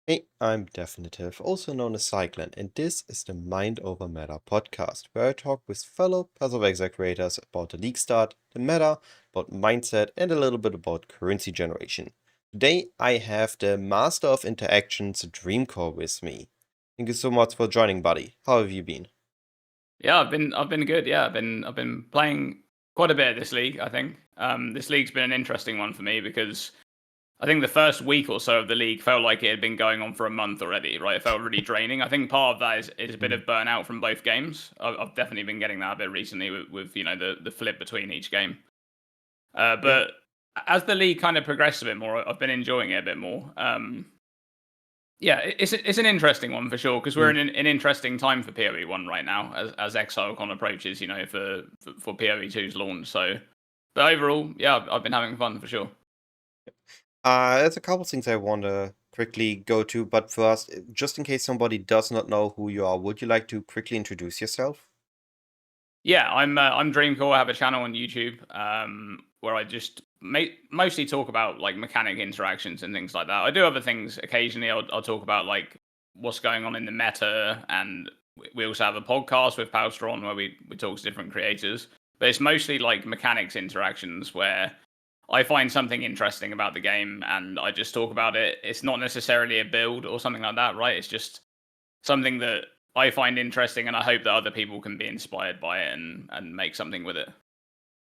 Hey, I'm Definitiv, also known as Cyclin, and this is the Mind Over Matter podcast, where I talk with fellow Puzzle of Exile creators about the league start, the meta, about mindset, and a little bit about currency generation. Today, I have the Master of Interactions, Dreamcore, with me. Thank you so much for joining, buddy. How have you been? Yeah, I've been good. Yeah, I've been playing quite a bit of this league. I think this league's been an interesting one for me because I think the first week or so of the league felt like it had been going on for a month already. Right, it felt really draining. I think part of that is a bit Mm. of burnout from both games. I've definitely been getting that a bit recently with the flip between each game. Yeah, But as the league kind of progressed a bit more, I've been enjoying it a bit more. Yeah, it's an interesting one for sure because we're mm, in an interesting time for PoE one right now as ExileCon approaches, for PoE 2's launch. So, but overall, yeah, I've been having fun for sure. there's a couple things I want to quickly go to, but first, just in case somebody does not know who you are, would you like to quickly introduce yourself? Yeah, I'm Dreamcore. I have a channel on YouTube where I just mostly talk about like mechanic interactions and things like that. I do other things occasionally. I'll talk about like what's going on in the meta, and we also have a podcast with Palstron where we talk to different creators. But it's mostly like mechanics interactions where I find something interesting about the game and I just talk about it. It's not necessarily a build or something like that, right? It's just something that I find interesting, and I hope that other people can be inspired by it and make something with it.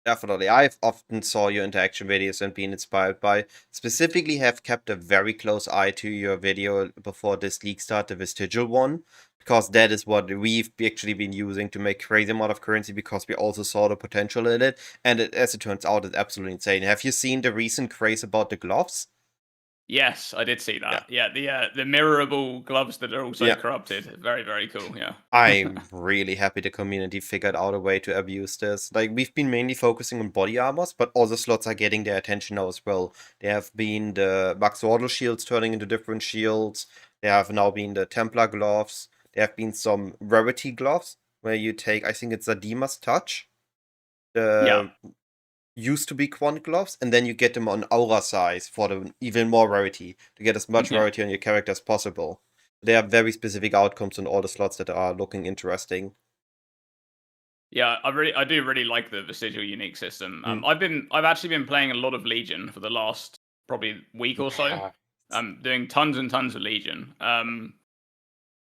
Definitely. I've often saw your interaction videos and been inspired by. Specifically have kept a very close eye to your video before this league start, the Vestigal one, because that is what we've actually been using to make crazy amount of currency because we also saw the potential in it, and as it turns out, it's absolutely insane. Have you seen the recent craze about the gloves? Yes, I did see Yeah. that. Yeah, the mirrorable gloves that are also Yeah. corrupted. Very, very cool. Yeah. I'm really happy the community figured out a way to abuse this. Like, we've been mainly focusing on body armors, but other slots are getting their attention now as well. There have been the Max Wardle shields turning into different shields. There have now been the Templar gloves. There have been some rarity gloves, where you take, I think it's Zadima's Touch, Yeah. the used to be quant gloves, and then you get them on aura size for the even more rarity, to get as much Yeah. rarity on your character as possible. There are very specific outcomes on all the slots that are looking interesting. Yeah, I do really like the vestigial unique system. Mm. I've actually been playing a lot of Legion for the last probably week or so. Yeah. I'm doing tons and tons of Legion.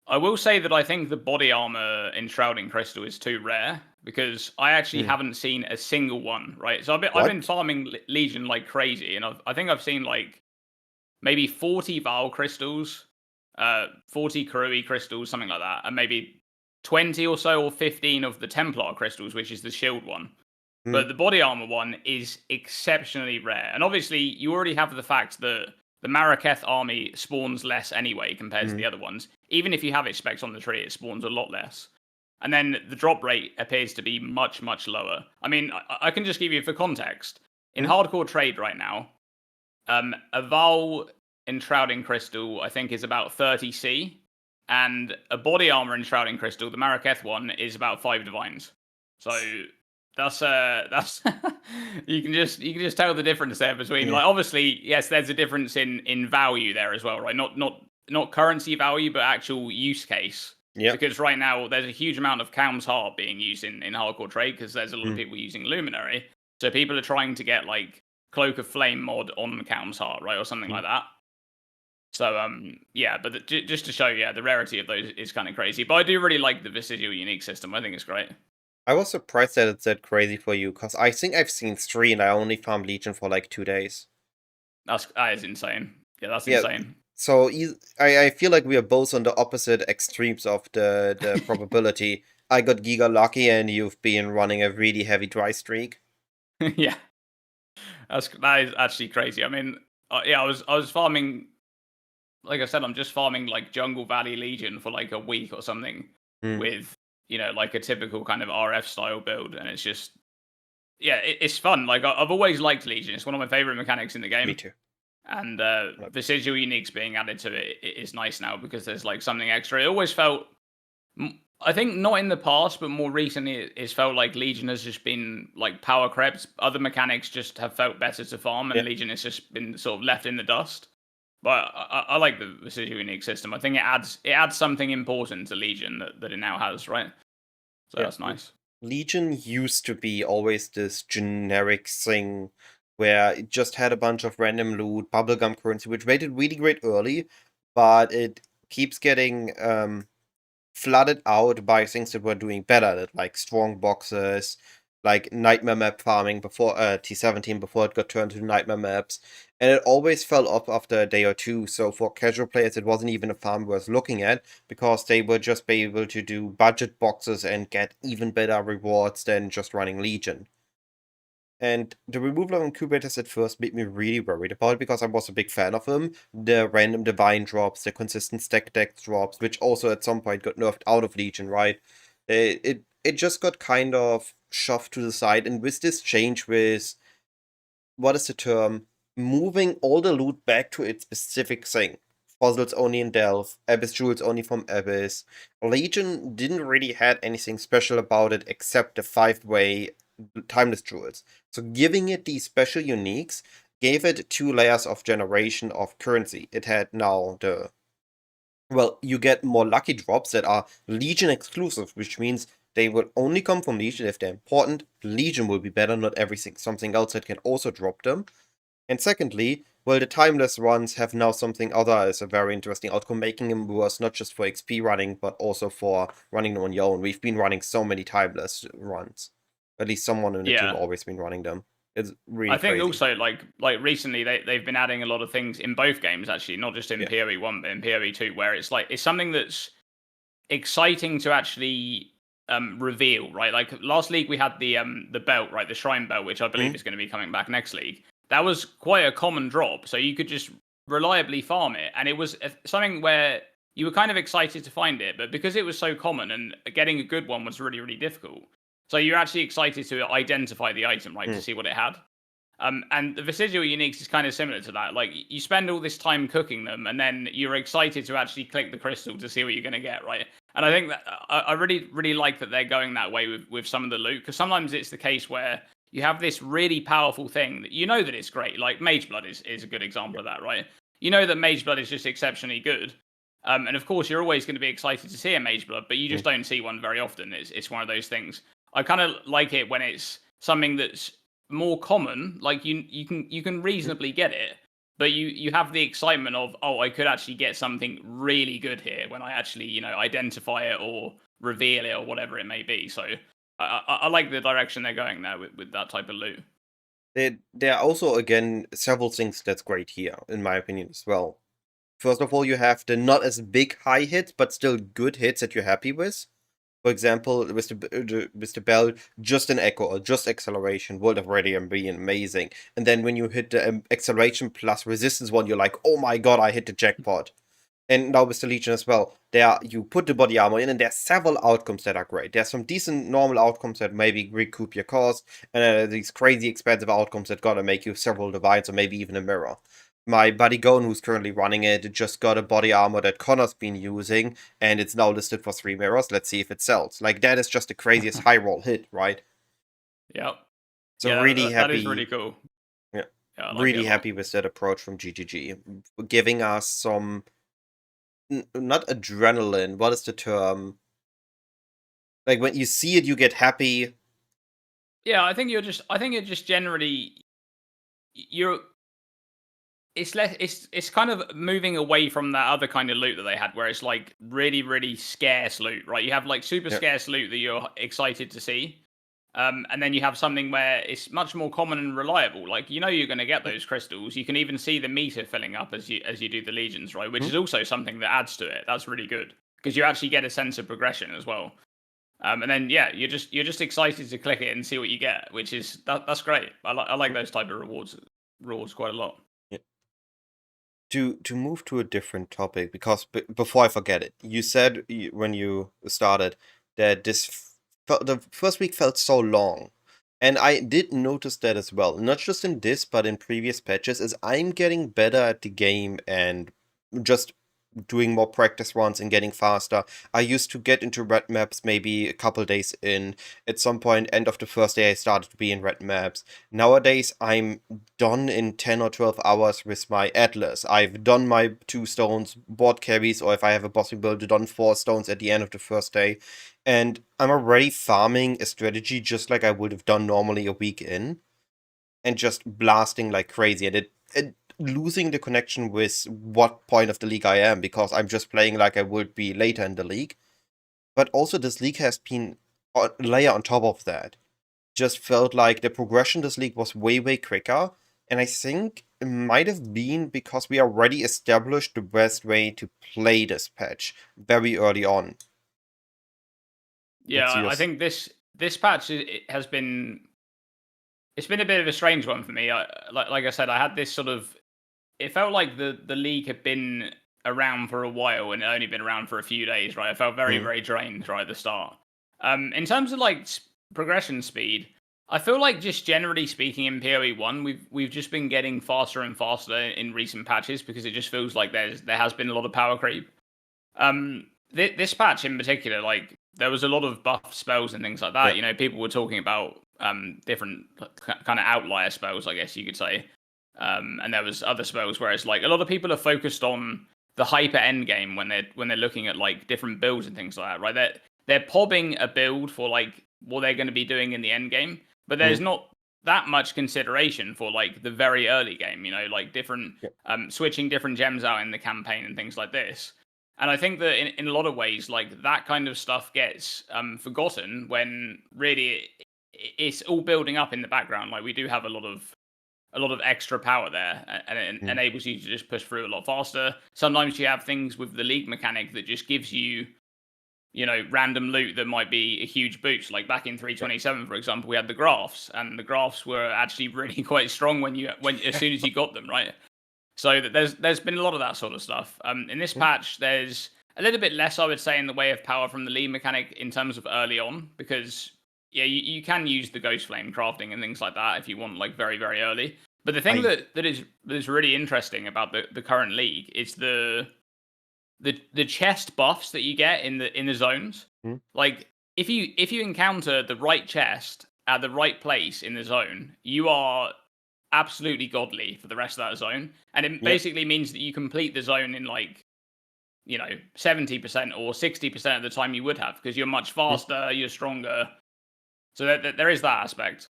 I will say that I think the body armor enshrouding crystal is too rare because I actually Mm. haven't seen a single one. Right, so I've been What? farming Legion like crazy, and I think I've seen like maybe 40 Val crystals, 40 Karui crystals, something like that, and maybe 20 or so or 15 of the Templar crystals, which is the shield one. Mm. But the body armor one is exceptionally rare. And obviously, you already have the fact that the Maraketh army spawns less anyway compared to Mm. the other ones. Even if you have it specs on the tree, it spawns a lot less. And then the drop rate appears to be much, much lower. I mean, I can just give you for context. In Mm. hardcore trade right now, a Val enshrouding crystal, I think, is about 30C, and a body armor enshrouding crystal, the Maraketh one, is about 5 divines. So that's you can just tell the difference there between, Yeah. like, obviously, yes, there's a difference in value there as well, right? Not currency value, but actual use case. Yeah. Because right now there's a huge amount of Calm's Heart being used in hardcore trade because there's a lot of Mm. people using Luminary. So people are trying to get like Cloak of Flame mod on Calm's Heart, right, or something Mm. like that. So yeah, but just to show, yeah, the rarity of those is kind of crazy. But I do really like the Vestigial unique system. I think it's great. I was surprised that it's that crazy for you, because I think I've seen 3 and I only farmed Legion for like 2 days. That is insane. Yeah, that's Yeah, insane. so I feel like we are both on the opposite extremes of the probability. I got giga lucky and you've been running a really heavy dry streak. Yeah, that is actually crazy. I mean, yeah, I was farming. Like I said, I'm just farming like Jungle Valley Legion for like a week or something Mm. with like a typical kind of RF style build, and it's just yeah, it's fun. Like I've always liked Legion. It's one of my favorite mechanics in the Me game. too. And Like, visual uniques being added to it is nice now because there's like something extra. It always felt, I think not in the past, but more recently, it's felt like Legion has just been like power crept. Other mechanics just have felt better to farm, and yeah. Legion has just been sort of left in the dust. But I like the Vestigal unique system. I think it adds something important to Legion that it now has, right? So Yeah. that's nice. Legion used to be always this generic thing where it just had a bunch of random loot, bubblegum currency, which made it really great early, but it keeps getting flooded out by things that were doing better, like strong boxes, like nightmare map farming before T17 before it got turned to nightmare maps, and it always fell off after a day or two. So for casual players, it wasn't even a farm worth looking at because they would just be able to do budget boxes and get even better rewards than just running Legion. And the removal of incubators at first made me really worried about it because I was a big fan of them. The random divine drops, the consistent stack deck drops, which also at some point got nerfed out of Legion, right? It just got kind of shoved to the side. And with this change with, what is the term? Moving all the loot back to its specific thing. Fossils only in Delve, Abyss Jewels only from Abyss. Legion didn't really had anything special about it except the 5-way timeless jewels. So giving it these special uniques gave it 2 layers of generation of currency. It had now the, well, you get more lucky drops that are Legion exclusive, which means they will only come from Legion if they're important. Legion will be better, not everything. Something else that can also drop them. And secondly, well, the timeless runs have now something other as a very interesting outcome, making them worse not just for XP running, but also for running them on your own. We've been running so many timeless runs. At least someone in the team always been running them. It's really I think crazy. also like recently they've been adding a lot of things in both games actually, not just in PoE 1 but in PoE 2, where it's something that's exciting to actually reveal, right? Like last league we had the belt, right, the shrine belt, which I believe is going to be coming back next league. That was quite a common drop, so you could just reliably farm it, and it was something where you were kind of excited to find it, but because it was so common and getting a good one was really, really difficult. So you're actually excited to identify the item, right, to see what it had. And the Vestigal uniques is kind of similar to that. Like you spend all this time cooking them, and then you're excited to actually click the crystal to see what you're going to get, right? And I think that I really, really like that they're going that way with some of the loot, because sometimes it's the case where you have this really powerful thing that you know that it's great. Like Mage Blood is a good example of that, right? You know that Mage Blood is just exceptionally good. And of course, you're always going to be excited to see a Mage Blood, but you just don't see one very often. It's one of those things. I kind of like it when it's something that's more common. Like you can reasonably get it, but you have the excitement of, oh, I could actually get something really good here when I actually identify it or reveal it or whatever it may be. So I like the direction they're going there with that type of loot. There are also, again, several things that's great here, in my opinion, as well. First of all, you have the not as big high hits, but still good hits that you're happy with. For example, with the bell, just an echo or just acceleration would have already been amazing. And then when you hit the acceleration plus resistance one, you're like, oh my god, I hit the jackpot. And now with the Legion as well, you put the body armor in, and there's several outcomes that are great. There's some decent normal outcomes that maybe recoup your cost, and these crazy expensive outcomes that gotta make you several divines or maybe even a mirror. My buddy Gon, who's currently running it, just got a body armor that Connor's been using, and it's now listed for 3 mirrors. Let's see if it sells. Like, that is just the craziest high roll hit, right? Yep. So yeah, really happy. That is really cool. Yeah, like really happy with that approach from GGG, giving us some not adrenaline. What is the term? Like when you see it, you get happy. Yeah, I think you're just generally you're. It's kind of moving away from that other kind of loot that they had, where it's like really, really scarce loot, right? You have like super scarce loot that you're excited to see, and then you have something where it's much more common and reliable. Like you're going to get those crystals. You can even see the meter filling up as you do the legions, right? Which is also something that adds to it. That's really good because you actually get a sense of progression as well. And then you're just excited to click it and see what you get, which is that's great. I like those type of rewards quite a lot. To move to a different topic, because before I forget it, you said when you started that the first week felt so long, and I did notice that as well. Not just in this, but in previous patches, as I'm getting better at the game and just doing more practice runs and getting faster. I used to get into red maps maybe a couple days in. At some point, end of the first day, I started to be in red maps. Nowadays, I'm done in 10 or 12 hours with my Atlas. I've done my 2 stones, board carries, or if I have a bossing build, done 4 stones at the end of the first day. And I'm already farming a strategy just like I would have done normally a week in, and just blasting like crazy. And it losing the connection with what point of the league I am, because I'm just playing like I would be later in the league. But also, this league has been a layer on top of that. Just felt like the progression this league was way, way quicker. And I think it might have been because we already established the best way to play this patch very early on. Yeah, I think this patch it has been it's been a bit of a strange one for me. Like I said, I had this sort of it felt like the league had been around for a while and it only been around for a few days, right? I felt very very drained right at the start. In terms of like progression speed, I feel like just generally speaking in PoE 1, we've just been getting faster and faster in recent patches because it just feels like there has been a lot of power creep. This patch in particular, like there was a lot of buff spells and things like that. Yeah. You know, people were talking about different kind of outlier spells, I guess you could say. And there was other spells where it's like a lot of people are focused on the hyper end game when they're looking at like different builds and things like that, right? They're pobbing a build for like what they're going to be doing in the end game, but there's not that much consideration for like the very early game, you know, like different switching different gems out in the campaign and things like this. And I think that in a lot of ways, like that kind of stuff gets forgotten when really it's all building up in the background. Like we do have a lot of extra power there, and it enables you to just push through a lot faster. Sometimes you have things with the league mechanic that just gives you, you know, random loot that might be a huge boost. Like back in 327, for example, we had the graphs, and the graphs were actually really quite strong when as soon as you got them, right? So there's been a lot of that sort of stuff. In this patch, there's a little bit less, I would say, in the way of power from the lead mechanic in terms of early on, because yeah, you can use the ghost flame crafting and things like that if you want like very very early. But the thing that is really interesting about the current league is the chest buffs that you get in the zones. Like if you encounter the right chest at the right place in the zone, you are absolutely godly for the rest of that zone, and it basically means that you complete the zone in like, you know, 70% or 60% of the time you would have, because you're much faster, you're stronger. So there is that aspect.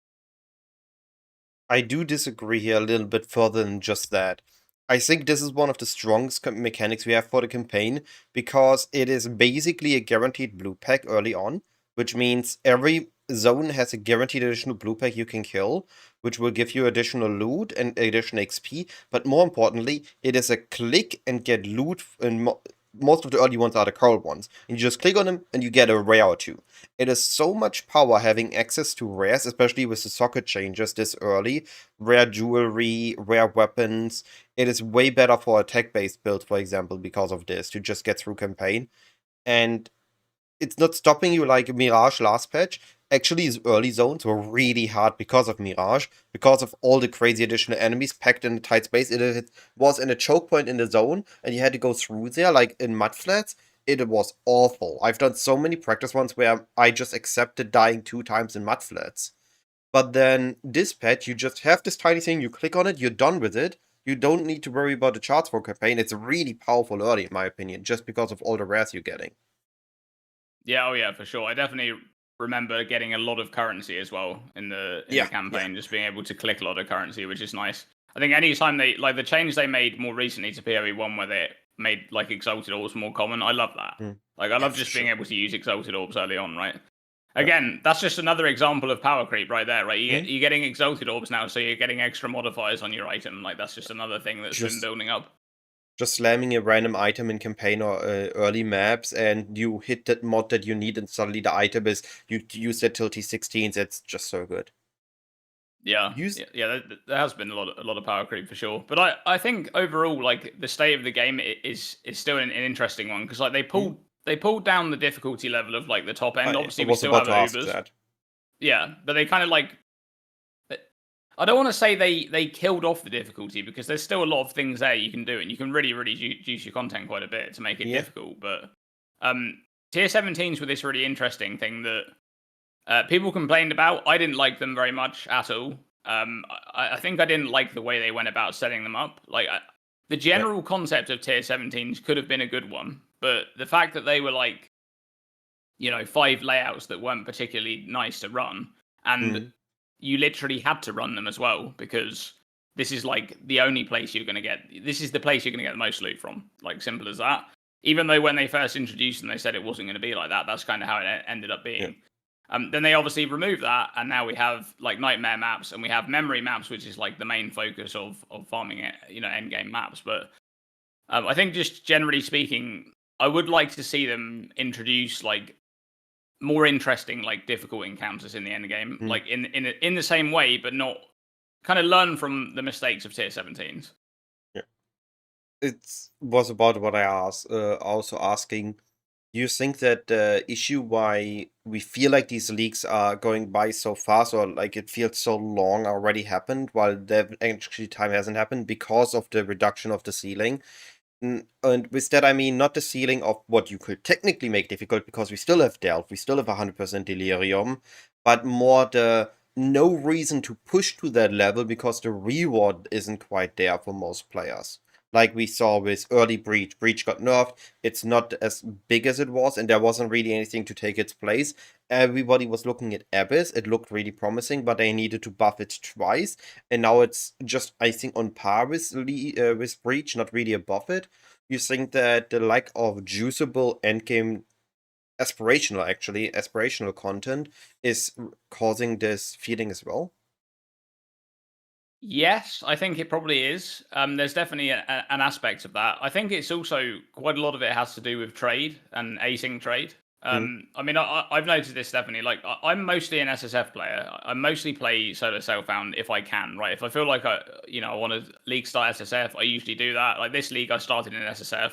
I do disagree here a little bit further than just that. I think this is one of the strongest mechanics we have for the campaign, because it is basically a guaranteed blue pack early on, which means every zone has a guaranteed additional blue pack you can kill, which will give you additional loot and additional XP. But more importantly, it is a click and get loot, and most of the early ones are the curl ones. And you just click on them and you get a rare or two. It is so much power having access to rares, especially with the socket changes this early. Rare jewelry, rare weapons. It is way better for attack-based builds, for example, because of this, to just get through campaign. And it's not stopping you like Mirage last patch. Actually, his early zones were really hard because of Mirage, because of all the crazy additional enemies packed in a tight space. It was in a choke point in the zone, and you had to go through there, like in mudflats. It was awful. I've done so many practice ones where I just accepted dying 2 times in mudflats. But then this patch, you just have this tiny thing, you click on it, you're done with it. You don't need to worry about the charts for campaign. It's really powerful early, in my opinion, just because of all the rares you're getting. Yeah, oh yeah, for sure. I definitely remember getting a lot of currency as well in the campaign, just being able to click a lot of currency, which is nice. I think anytime they like the change they made more recently to PoE 1 where they made like exalted orbs more common, I love that. Like I love just being able to use exalted orbs early on, right? Again, that's just another example of power creep right there, right? You're getting exalted orbs now, so you're getting extra modifiers on your item. Like that's just another thing that's been building up. Just slamming a random item in campaign or early maps, and you hit that mod that you need, and suddenly the item is, you use that till T16s. It's just so good. Yeah, there has been a lot of power creep for sure. But I think overall, like the state of the game is still an interesting one, because like they pulled down the difficulty level of like the top end. Obviously, we still have Ubers. That. Yeah, but they kind of like, I don't want to say they killed off the difficulty, because there's still a lot of things there you can do, and you can really reduce your content quite a bit to make it Yeah. difficult. But tier 17s were this really interesting thing that people complained about. I didn't like them very much at all. I think I didn't like the way they went about setting them up. Like the general concept of tier 17s could have been a good one, but the fact that they were like, 5 layouts that weren't particularly nice to run, and you literally had to run them as well, because this is like the only place you're going to get. This is the place you're going to get the most loot from. Like, simple as that. Even though when they first introduced them, they said it wasn't going to be like that. That's kind of how it ended up being. Then they obviously removed that, and now we have like nightmare maps, and we have memory maps, which is like the main focus of farming it, end game maps. But I think, just generally speaking, I would like to see them introduce like more interesting, like difficult encounters in the end game, like in the same way, but not kind of learn from the mistakes of tier 17s. Yeah. It was about what I asked, also asking. Do you think that the issue why we feel like these leaks are going by so fast, or like it feels so long, already happened, while the actually time hasn't happened, because of the reduction of the ceiling? And with that, I mean not the ceiling of what you could technically make difficult, because we still have Delve, we still have 100% Delirium, but more the no reason to push to that level because the reward isn't quite there for most players. Like we saw with early Breach. Breach got nerfed, it's not as big as it was, and there wasn't really anything to take its place. Everybody was looking at Abyss, it looked really promising, but they needed to buff it twice, and now it's just, I think, on par with Breach, not really above it. You think that the lack of juiceable endgame aspirational content is causing this feeling as well? Yes, I think it probably is. There's definitely an aspect of that. I think it's also quite a lot of it has to do with trade and async trade. I mean, I've noticed this definitely. Like, I'm mostly an SSF player. I mostly play solo self-found if I can, right? If I feel like I want to league start SSF, I usually do that. Like this league, I started in SSF,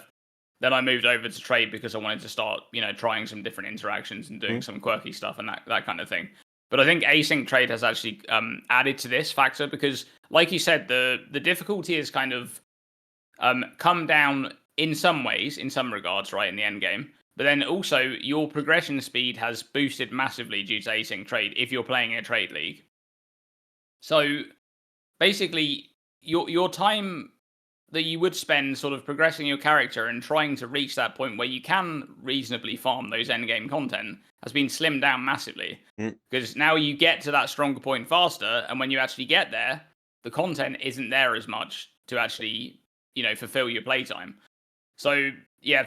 then I moved over to trade because I wanted to start, trying some different interactions and doing some quirky stuff and that kind of thing. But I think async trade has actually added to this factor, because, like you said, the difficulty has kind of come down in some ways, in some regards, right, in the end game. But then also your progression speed has boosted massively due to async trade if you're playing in a trade league. So basically, your time that you would spend sort of progressing your character and trying to reach that point where you can reasonably farm those endgame content has been slimmed down massively. Because now you get to that stronger point faster, and when you actually get there, the content isn't there as much to actually, fulfill your playtime. So yeah,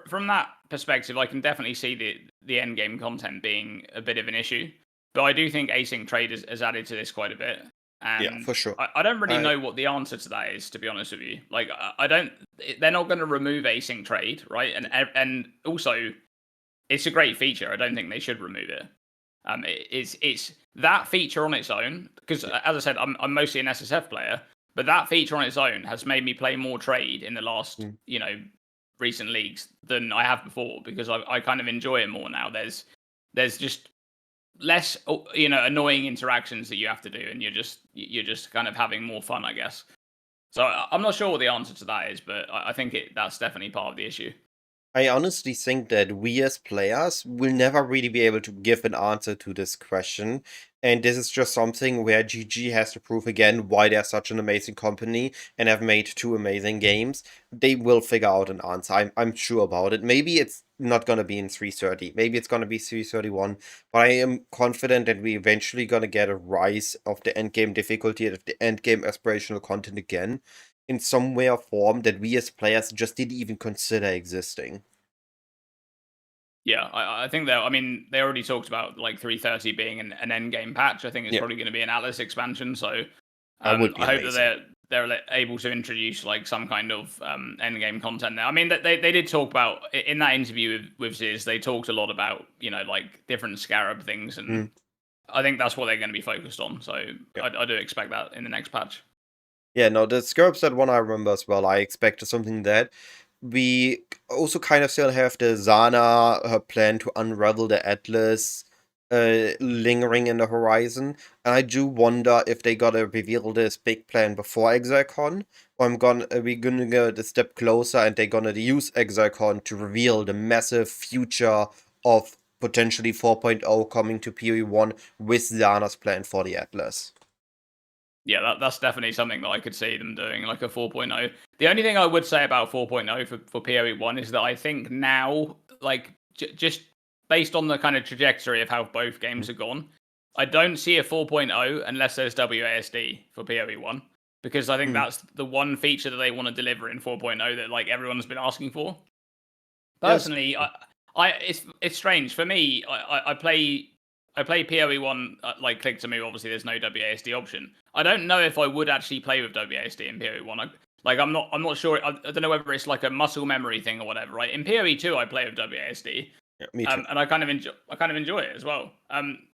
from that perspective, I can definitely see the end game content being a bit of an issue. But I do think async trade has added to this quite a bit. And Yeah, for sure. I don't really know what the answer to that is, to be honest with you. Like, I don't. They're not going to remove async trade, right? And also, it's a great feature. I don't think they should remove it. It's that feature on its own, because as I said, I'm mostly an SSF player, but that feature on its own has made me play more trade in the last recent leagues than I have before, because I kind of enjoy it more now. There's just less annoying interactions that you have to do, and you're just kind of having more fun, I guess. So I'm not sure what the answer to that is, but I think that's definitely part of the issue. I honestly think that we as players will never really be able to give an answer to this question. And this is just something where GG has to prove again why they're such an amazing company and have made 2 amazing games. They will figure out an answer. I'm sure about it. Maybe it's not going to be in 330. Maybe it's going to be 331. But I am confident that we eventually going to get a rise of the endgame difficulty, of the endgame aspirational content again, in some way or form that we as players just didn't even consider existing. Yeah, I think I mean, they already talked about like 330 being an end game patch. I think it's probably going to be an Atlas expansion. So I hope that they're able to introduce like some kind of end game content there. I mean, they did talk about in that interview with Ziz. They talked a lot about like different Scarab things, and I think that's what they're going to be focused on. So I do expect that in the next patch. Yeah, no, the Scarab set one I remember as well. I expected something that. We also kind of still have the Zana, her plan to unravel the Atlas lingering in the horizon. And I do wonder if they gotta reveal this big plan before ExileCon, or are we gonna go a step closer and they're gonna use ExileCon to reveal the massive future of potentially 4.0 coming to PoE 1 with Zana's plan for the Atlas. Yeah, that's definitely something that I could see them doing, like a 4.0. The only thing I would say about 4.0 for PoE 1 is that I think now, like, just based on the kind of trajectory of how both games have gone, I don't see a 4.0 unless there's WASD for PoE 1, because I think that's the one feature that they want to deliver in 4.0 that, like, everyone's been asking for. Yes. Personally, it's strange for me. I play PoE 1 like click to move. Obviously, there's no WASD option. I don't know if I would actually play with WASD in PoE 1. I'm not sure. I don't know whether it's like a muscle memory thing or whatever. Right? In PoE 2, I play with WASD, Yeah, me too. and I kind of enjoy it as well.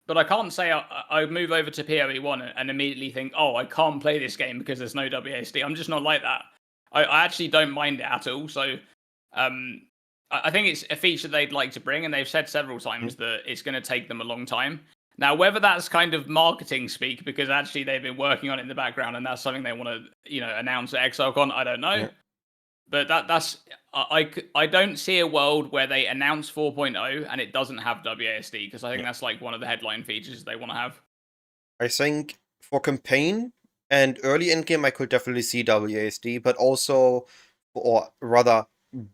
But I can't say I move over to PoE 1 and immediately think, oh, I can't play this game because there's no WASD. I'm just not like that. I actually don't mind it at all. So I think it's a feature they'd like to bring, and they've said several times that it's going to take them a long time. Now, whether that's kind of marketing speak because actually they've been working on it in the background and that's something they want to, announce at ExileCon, I don't know. Yeah. But I don't see a world where they announce 4.0 and it doesn't have WASD, because I think that's like one of the headline features they want to have. I think for campaign and early endgame, I could definitely see WASD, but also, or rather,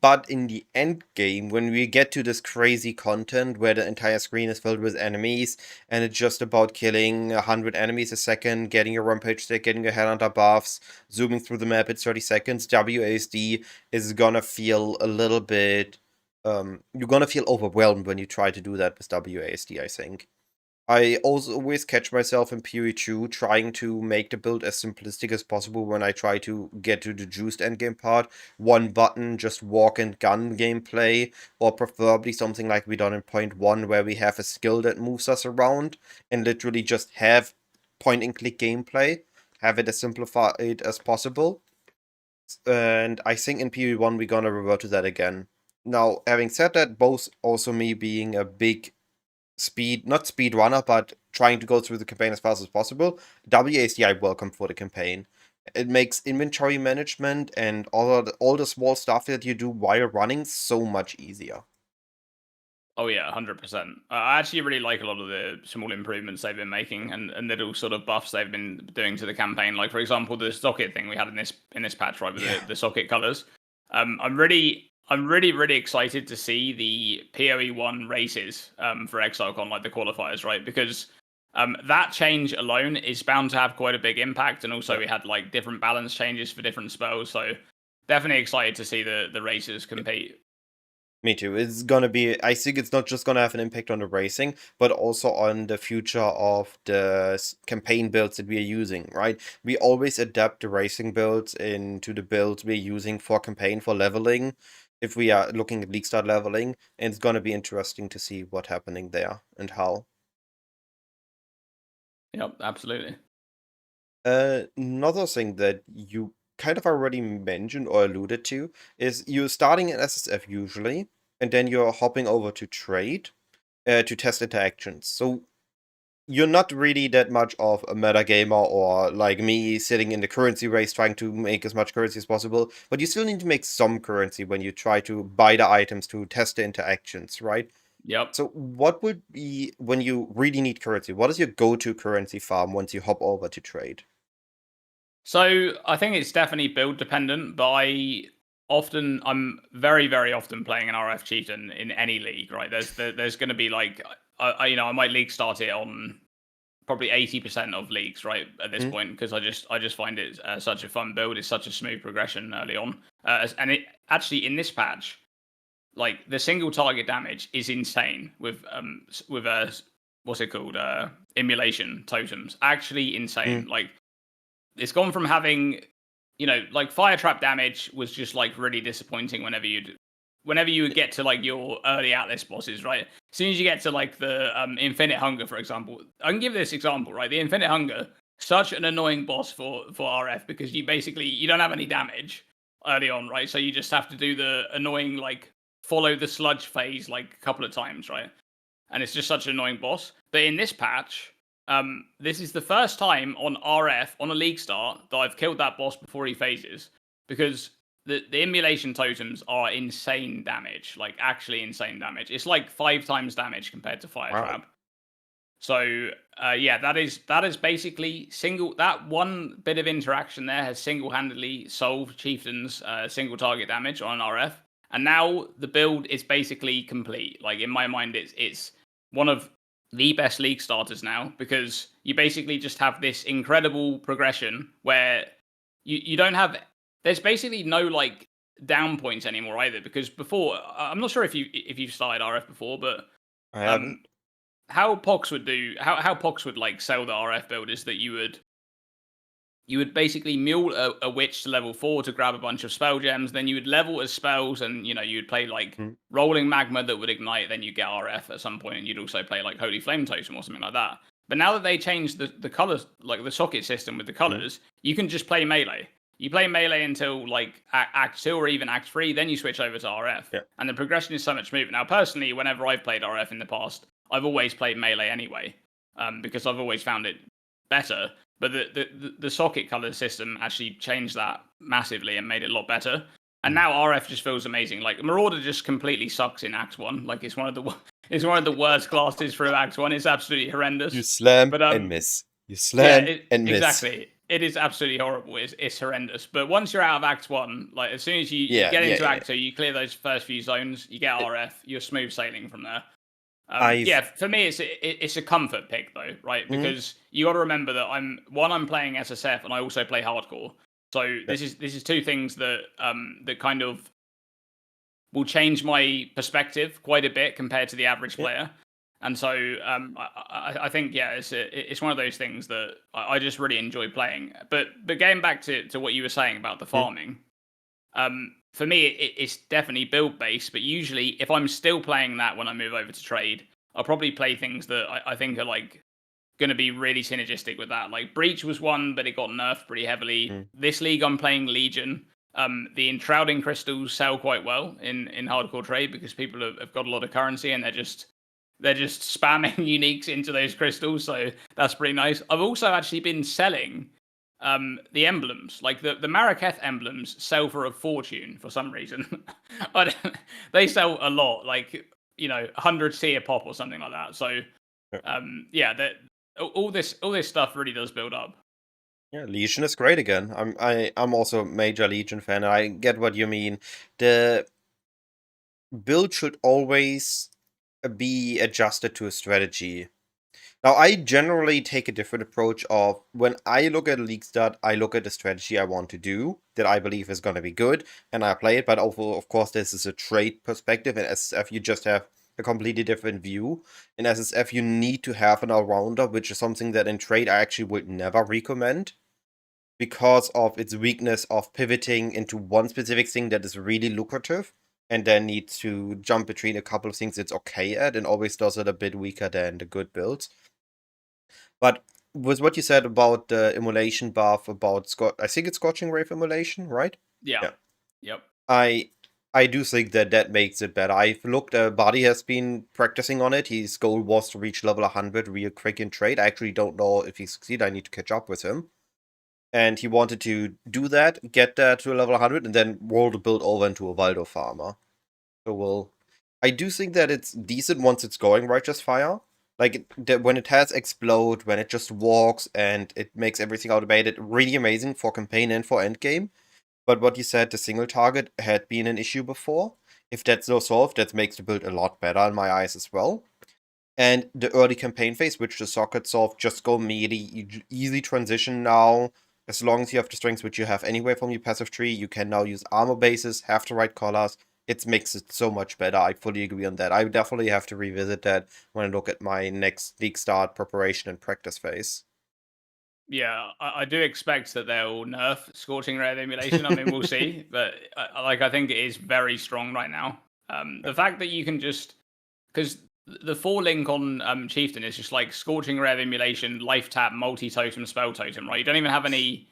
but in the end game, when we get to this crazy content where the entire screen is filled with enemies and it's just about killing 100 enemies a second, getting your rampage stick, getting your headhunter buffs, zooming through the map in 30 seconds, WASD is gonna feel a little bit. You're gonna feel overwhelmed when you try to do that with WASD, I think. I also always catch myself in PoE 2 trying to make the build as simplistic as possible when I try to get to the juiced endgame part. One button, just walk and gun gameplay, or preferably something like we done in point 1 where we have a skill that moves us around and literally just have point and click gameplay. Have it as simplified as possible. And I think in PoE 1 we're gonna revert to that again. Now, having said that, both also me being a big not speed runner, but trying to go through the campaign as fast as possible, WASD I welcome for the campaign. It makes inventory management and all the small stuff that you do while running so much easier. Oh yeah, 100%. I actually really like a lot of the small improvements they've been making and little sort of buffs they've been doing to the campaign. Like, for example, the socket thing we had in this patch, right, with the socket colors. I'm really excited to see the PoE 1 races for ExileCon, like the qualifiers, right? Because that change alone is bound to have quite a big impact, and also we had like different balance changes for different spells. So definitely excited to see the racers compete. Me too. It's gonna be. I think it's not just gonna have an impact on the racing, but also on the future of the campaign builds that we are using. Right? We always adapt the racing builds into the builds we're using for campaign for leveling. If we are looking at league start leveling, and it's gonna be interesting to see what's happening there and how. Yep, absolutely. Another thing that you kind of already mentioned or alluded to is you're starting in SSF usually, and then you're hopping over to trade to test interactions. So you're not really that much of a meta gamer or like me sitting in the currency race trying to make as much currency as possible, but you still need to make some currency when you try to buy the items to test the interactions, right? Yep. So what would be when you really need currency? What is your go-to currency farm once you hop over to trade? So I think it's definitely build dependent, but I'm very often playing an RF chieftain in any league, right? There's going to be like I might league start it on probably 80% of leagues, right, at this point, because I just find it such a fun build. It's such a smooth progression early on, and it actually in this patch, like the single target damage is insane with what's it called, emulation totems, actually insane. Like, it's gone from having, like fire trap damage was just like really disappointing whenever you would get to like your early atlas bosses, right? As soon as you get to like the infinite hunger, for example, I can give this example, right? The infinite hunger, such an annoying boss for RF, because you don't have any damage early on, right? So you just have to do the annoying like follow the sludge phase like a couple of times, right? and it's just such an annoying boss. But in this patch, this is the first time on RF on a league start that I've killed that boss before he phases, because the immolation totems are insane damage, like actually insane damage. It's like 5 times damage compared to Fire Trap. So yeah, that is basically that one bit of interaction there has single-handedly solved Chieftain's single target damage on RF, and now the build is basically complete. Like in my mind, it's one of the best league starters now, because you basically just have this incredible progression where you don't have. There's basically no like down points anymore either, because before, I'm not sure if you've started RF before, but I haven't. How Pox would do, how Pox would like sell the RF build is that you would basically mule a witch to level 4 to grab a bunch of spell gems, then you would level as spells, and you would play like rolling magma that would ignite, then you get RF at some point, and you'd also play like Holy Flame Totem or something like that. But now that they changed the colors, like the socket system with the colors, you can just play melee. You play melee until like Act 2 or even Act 3, then you switch over to RF. Yeah. And the progression is so much smoother. Now, personally, whenever I've played RF in the past, I've always played melee anyway, because I've always found it better. But the socket color system actually changed that massively and made it a lot better. And now RF just feels amazing. Like Marauder just completely sucks in Act 1. Like it's one of the worst classes through Act 1. It's absolutely horrendous. You slam and miss. You slam and miss. Exactly. It is absolutely horrible. It's horrendous. But once you're out of Act 1, like as soon as you get into Act 2, you clear those first few zones, you get RF, you're smooth sailing from there. For me, it's a comfort pick though, right? Because you got to remember that I'm playing SSF and I also play hardcore. So this is two things that that kind of will change my perspective quite a bit compared to the average player. And so I think it's one of those things that I just really enjoy playing. But getting back to what you were saying about the farming, for me it's definitely build based. But usually, if I'm still playing that when I move over to trade, I'll probably play things that I think are like going to be really synergistic with that. Like Breach was one, but it got nerfed pretty heavily. This league I'm playing Legion. The enshrouding crystals sell quite well in hardcore trade because people have got a lot of currency and they're just spamming uniques into those crystals, so that's pretty nice. I've also actually been selling the emblems, like the Maraketh emblems sell for a fortune for some reason. They sell a lot, like 100 C a pop or something like that. So all this stuff really does build up. Yeah, Legion is great again. I'm also a major Legion fan. I get what you mean. The build should always be adjusted to a strategy. Now, I generally take a different approach of when I look at a league start, I look at the strategy I want to do that I believe is going to be good, and I play it. But of course, this is a trade perspective. In SSF, you just have a completely different view. In SSF, you need to have an all-rounder, which is something that in trade I actually would never recommend because of its weakness of pivoting into one specific thing that is really lucrative and then needs to jump between a couple of things it's okay at, and always does it a bit weaker than the good builds. But with what you said about the immolation buff, about I think it's Scorching Wave immolation, right? Yeah. Yep. I do think that makes it better. I've looked, Buddy has been practicing on it. His goal was to reach level 100 real quick in trade. I actually don't know if he succeeded. I need to catch up with him. And he wanted to do that, get that to a level 100, and then roll the build over into a Waldo farmer. So I do think that it's decent once it's going Righteous Fire. Like, when it has Explode, when it just walks, and it makes everything automated, really amazing for campaign and for endgame. But what you said, the single target had been an issue before. If that's now solved, that makes the build a lot better in my eyes as well. And the early campaign phase, which the socket solved, just go melee, easy transition now. As long as you have the strengths which you have anyway from your passive tree, you can now use armor bases, have the right colors. It makes it so much better. I fully agree on that. I definitely have to revisit that when I look at my next league start preparation and practice phase. Yeah, I do expect that they'll nerf Scorching Red emulation. I mean, we'll see. But I think it is very strong right now. The fact that you can just... Because the 4-link on Chieftain is just like Scorching Red emulation, life tap, multi-totem, spell totem, right? You don't even have any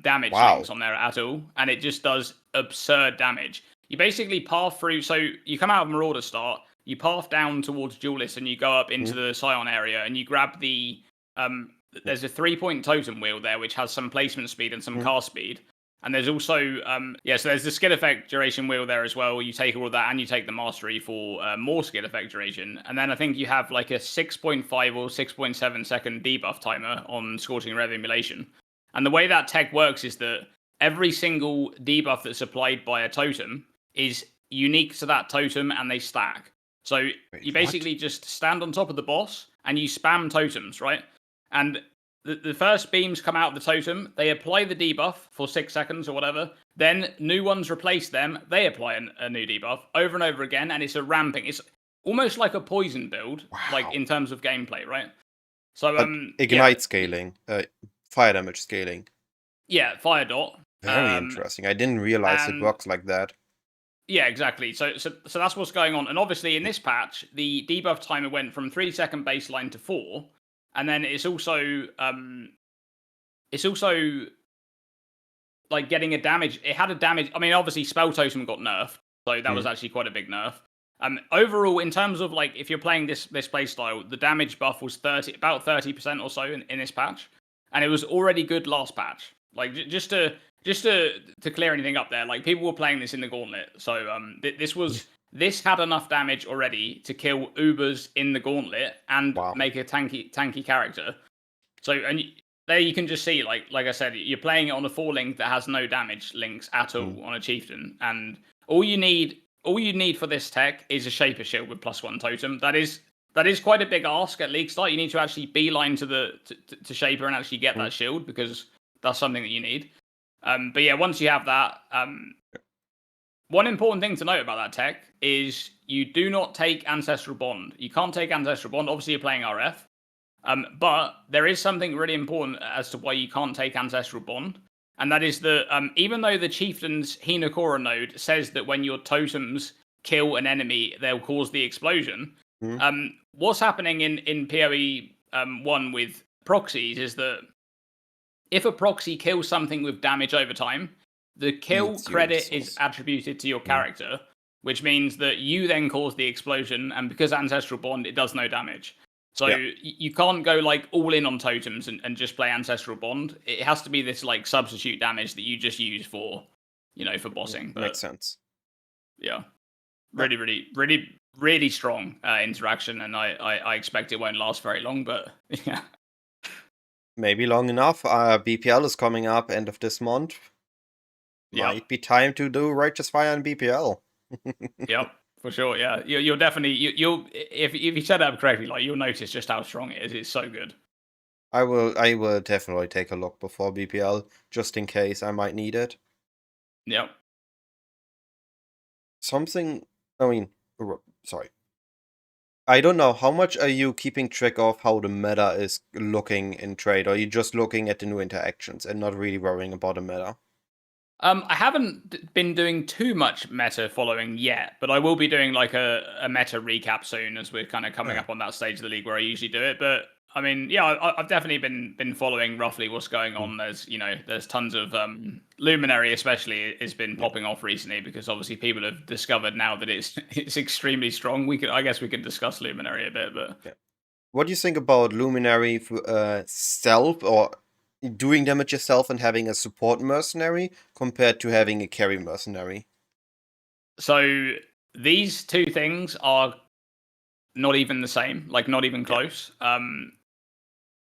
damage links on there at all. And it just does absurd damage. You basically path through... So you come out of Marauder start, you path down towards Duelist and you go up into the Scion area and you grab the there's a 3-point totem wheel there which has some placement speed and some cast speed. And there's also so there's the skill effect duration wheel there as well. You take all of that and you take the mastery for more skill effect duration. And then I think you have like a 6.5 or 6.7 second debuff timer on Scorching Rev Emulation. And the way that tech works is that every single debuff that's applied by a totem is unique to that totem and they stack. So you basically just stand on top of the boss and you spam totems, right? And the first beams come out of the totem, they apply the debuff for 6 seconds or whatever, then new ones replace them, they apply a new debuff over and over again, and it's a ramping. It's almost like a poison build, like in terms of gameplay, right? So ignite scaling, fire damage scaling. Yeah, fire dot. Very interesting. I didn't realize it works like that. Yeah, exactly. So that's what's going on. And obviously in this patch, the debuff timer went from 3-second baseline to 4. And then it's also like getting a damage. It had a damage. I mean, obviously Spell Totem got nerfed, so that was actually quite a big nerf. Overall, in terms of like if you're playing this playstyle, the damage buff was about 30% or so in this patch, and it was already good last patch. Like just to clear anything up there, like people were playing this in the Gauntlet, so This had enough damage already to kill Ubers in the Gauntlet and make a tanky character. So, and there you can just see, like I said, you're playing it on a 4-link that has no damage links at all on a Chieftain, and all you need for this tech is a Shaper Shield with +1 totem. That is quite a big ask at League Start. You need to actually beeline to Shaper and actually get that shield because that's something that you need. But yeah, once you have that. One important thing to note about that tech is you do not take Ancestral Bond. You can't take Ancestral Bond. Obviously, you're playing RF. But there is something really important as to why you can't take Ancestral Bond. And that is that even though the Chieftain's Hinokora node says that when your totems kill an enemy, they'll cause the explosion. What's happening in PoE 1 with proxies is that if a proxy kills something with damage over time, the kill credit is attributed to your character, which means that you then cause the explosion, and because Ancestral Bond, it does no damage. So you can't go like all in on totems and just play Ancestral Bond. It has to be this like substitute damage that you just use for, for bossing. But, makes sense. Yeah. Really strong interaction, and I expect it won't last very long, but yeah. Maybe long enough. BPL is coming up end of this month. Might be time to do Righteous Fire and BPL. Yep, for sure. Yeah, you'll definitely you'll if you set it up correctly, like you'll notice just how strong it is. It's so good. I will definitely take a look before BPL just in case I might need it. Yep. Sorry. I don't know, how much are you keeping track of how the meta is looking in trade? Or are you just looking at the new interactions and not really worrying about the meta? I haven't been doing too much meta following yet, but I will be doing like a meta recap soon as we're kind of coming up on that stage of the league where I usually do it. But I mean, yeah, I've definitely been following roughly what's going on. There's tons of Luminari especially has been popping off recently because obviously people have discovered now that it's extremely strong. I guess we could discuss Luminari a bit, but what do you think about Luminari self or doing damage yourself and having a support mercenary compared to having a carry mercenary? So these two things are not even the same, like not even close.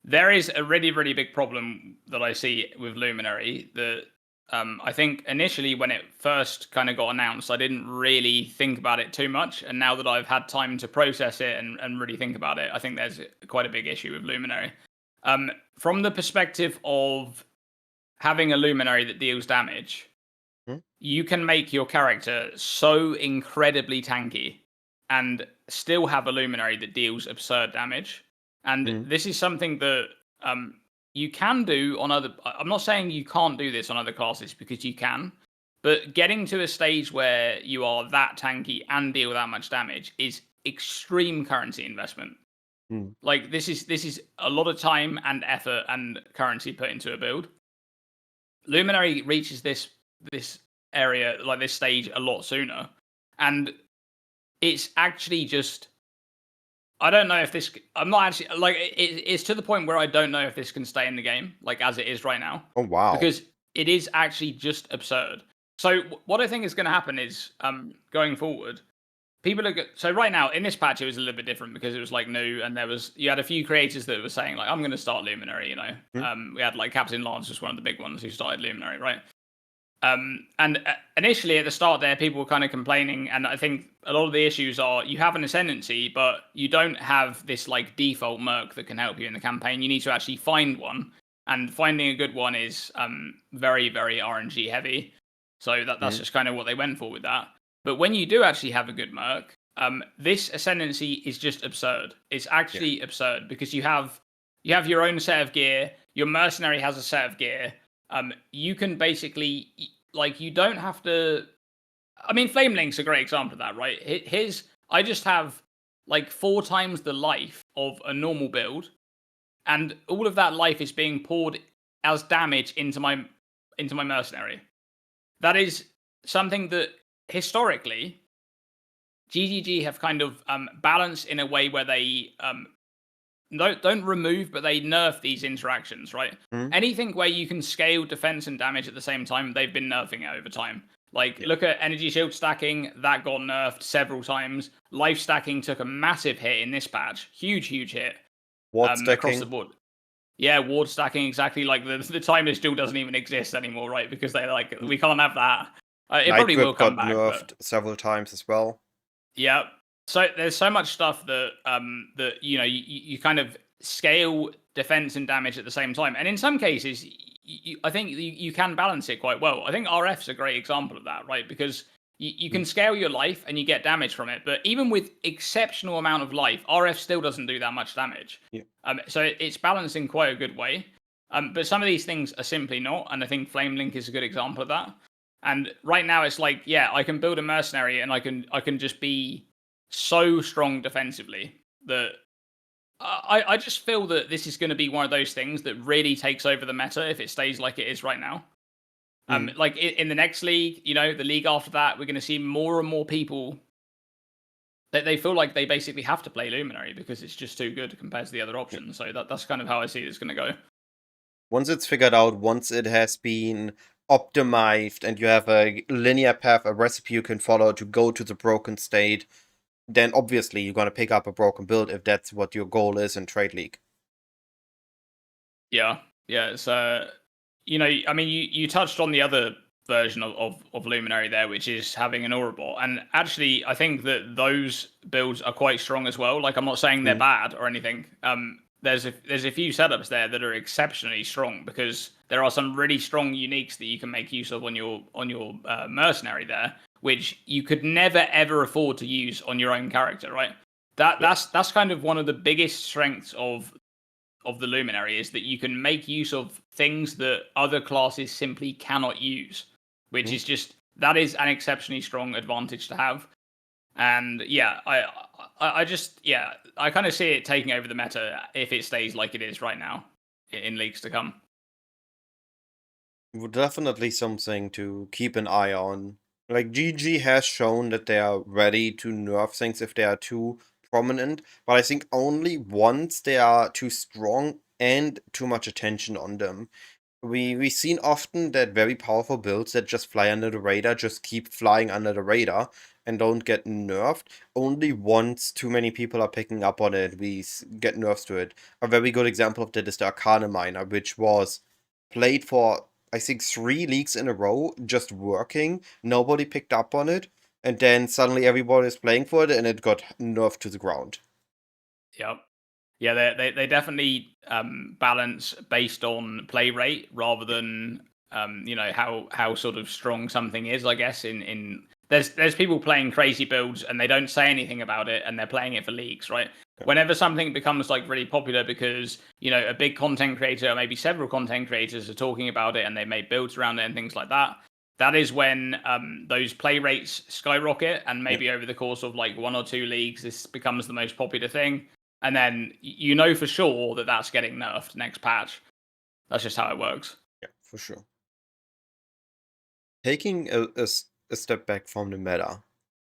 There is a really, really big problem that I see with Luminari that I think initially when it first kind of got announced, I didn't really think about it too much. And now that I've had time to process it and really think about it, I think there's quite a big issue with Luminari. From the perspective of having a Luminary that deals damage, you can make your character so incredibly tanky and still have a Luminary that deals absurd damage. And this is something that you can do on other... I'm not saying you can't do this on other classes, because you can. But getting to a stage where you are that tanky and deal that much damage is extreme currency investment. Like this is a lot of time and effort and currency put into a build. Luminary reaches this area, like this stage, a lot sooner, and it's actually just. I don't know if this. I'm not actually like it's to the point where I don't know if this can stay in the game like as it is right now, Oh wow. because it is actually just absurd. So what I think is going to happen is going forward, people are so right now in this patch it was a little bit different because it was like new, and you had a few creators that were saying like I'm going to start Luminary. Hmm? We had like Captain Lance was one of the big ones who started Luminary, right? And initially at the start there, people were kind of complaining, and I think a lot of the issues are you have an ascendancy, but you don't have this like default merc that can help you in the campaign. You need to actually find one, and finding a good one is very very RNG heavy. So that's Hmm? just kind of what they went for with that. But when you do actually have a good merc, this ascendancy is just absurd. It's Yeah. actually absurd because you have your own set of gear. Your mercenary has a set of gear. You can basically like you don't have to. I mean, Flame Link's a great example of that, right? I just have like 4 times the life of a normal build, and all of that life is being poured as damage into my mercenary. That is something that historically GGG have kind of balanced in a way where they don't remove, but they nerf these interactions, right? Hmm? Anything where you can scale defense and damage at the same time, they've been nerfing it over time. Like, Yeah. look at energy shield stacking, that got nerfed several times. Life stacking took a massive hit in this patch, huge hit Ward across the stacking. board. Yeah, ward stacking exactly. Like the timer still doesn't even exist anymore, right? Because they're like, we can't have that. It Night probably will grip come got back, but nerfed several times as well. yeah. So there's so much stuff that that you kind of scale defense and damage at the same time, and in some cases, I think you can balance it quite well. I think RF's a great example of that, right? Because you Hmm? can scale your life and you get damage from it, but even with exceptional amount of life, RF still doesn't do that much damage. Yeah. So it's balanced in quite a good way. But some of these things are simply not, and I think Flame Link is a good example of that. And right now, it's like, yeah, I can build a mercenary, and I can just be so strong defensively that I just feel that this is going to be one of those things that really takes over the meta if it stays like it is right now. Hmm? Like in the next league, the league after that, we're going to see more and more people that they feel like they basically have to play Luminary because it's just too good compared to the other Yeah. options. So that's kind of how I see it's going to go. Once it's figured out, once it has been optimized, and you have a linear path, a recipe you can follow to go to the broken state, then obviously you're gonna pick up a broken build if that's what your goal is in Trade League. Yeah, yeah. It's I mean, you touched on the other version of Luminary there, which is having an aura bot, and actually, I think that those builds are quite strong as well. Like, I'm not saying they're Hmm? bad or anything. There's a few setups there that are exceptionally strong because there are some really strong uniques that you can make use of on your mercenary there, which you could never ever afford to use on your own character, right? Yeah. That's kind of one of the biggest strengths of the Luminary is that you can make use of things that other classes simply cannot use, which Hmm? is just that is an exceptionally strong advantage to have. And yeah, I just I kind of see it taking over the meta if it stays like it is right now in leagues to come. Definitely something to keep an eye on. Like, GG has shown that they are ready to nerf things if they are too prominent, but I think only once they are too strong and too much attention on them. We've seen often that very powerful builds that just fly under the radar just keep flying under the radar and don't get nerfed. Only once too many people are picking up on it, get nerfs to it. A very good example of that is the Arcana Miner, which was played for, I think, 3 leagues in a row, just working. Nobody picked up on it, and then suddenly everybody is playing for it, and it got nerfed to the ground. Yep. Yeah, they definitely balance based on play rate rather than how sort of strong something is. I guess in there's people playing crazy builds and they don't say anything about it and they're playing it for leagues, right? Yeah. Whenever something becomes like really popular because a big content creator or maybe several content creators are talking about it and they made builds around it and things like that. That is when those play rates skyrocket, and Yeah, maybe over the course of like 1 or 2 leagues, this becomes the most popular thing, and then you know for sure that that's getting nerfed next patch. That's just how it works. yeah, for sure. Taking a step back from the meta,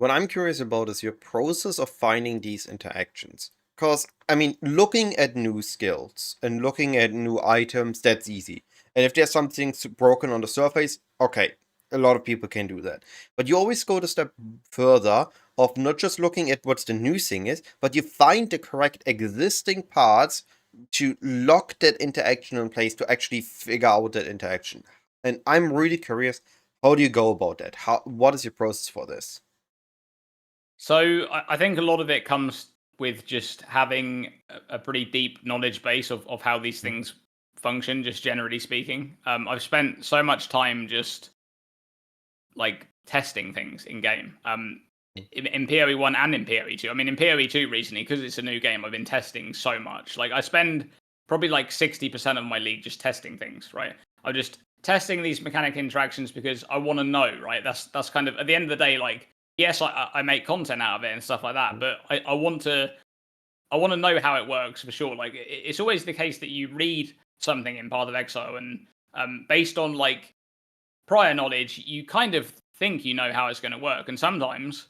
what I'm curious about is your process of finding these interactions. Because, I mean, looking at new skills and looking at new items, that's easy. And if there's something broken on the surface, okay, a lot of people can do that. But you always go the step further of not just looking at what the new thing is, but you find the correct existing parts to lock that interaction in place to actually figure out that interaction. And I'm really curious, how do you go about that? What is your process for this? So I think a lot of it comes with just having a pretty deep knowledge base of how these things function, just generally speaking. I've spent so much time just like testing things in game. In PoE 1 and in PoE 2. I mean, in PoE 2 recently, because it's a new game, I've been testing so much. Like, I spend probably like 60% of my league just testing things, right? I'm just testing these mechanic interactions because I want to know, right? That's kind of, at the end of the day, like, yes, I make content out of it and stuff like that, but I want to know how it works for sure. Like, it's always the case that you read something in Path of Exile, and based on like prior knowledge, you kind of think you know how it's going to work, and sometimes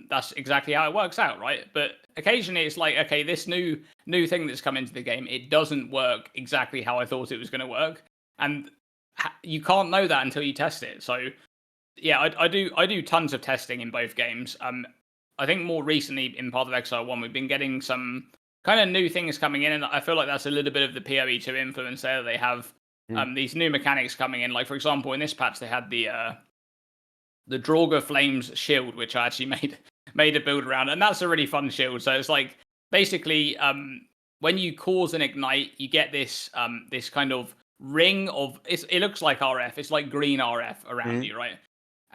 that's exactly how it works out, right? But occasionally it's like, okay, this new thing that's come into the game, it doesn't work exactly how I thought it was going to work, and you can't know that until you test it. So yeah, I do tons of testing in both games. I think more recently in Path of Exile 1, we've been getting some kind of new things coming in, and I feel like that's a little bit of the PoE 2 influence there. They have these new mechanics coming in. Like, for example, in this patch, they had the Draugr Flames shield, which I actually made a build around, and that's a really fun shield. So it's like, basically, when you cause an ignite, you get this this kind of ring of, it looks like RF. It's like green RF around you, right?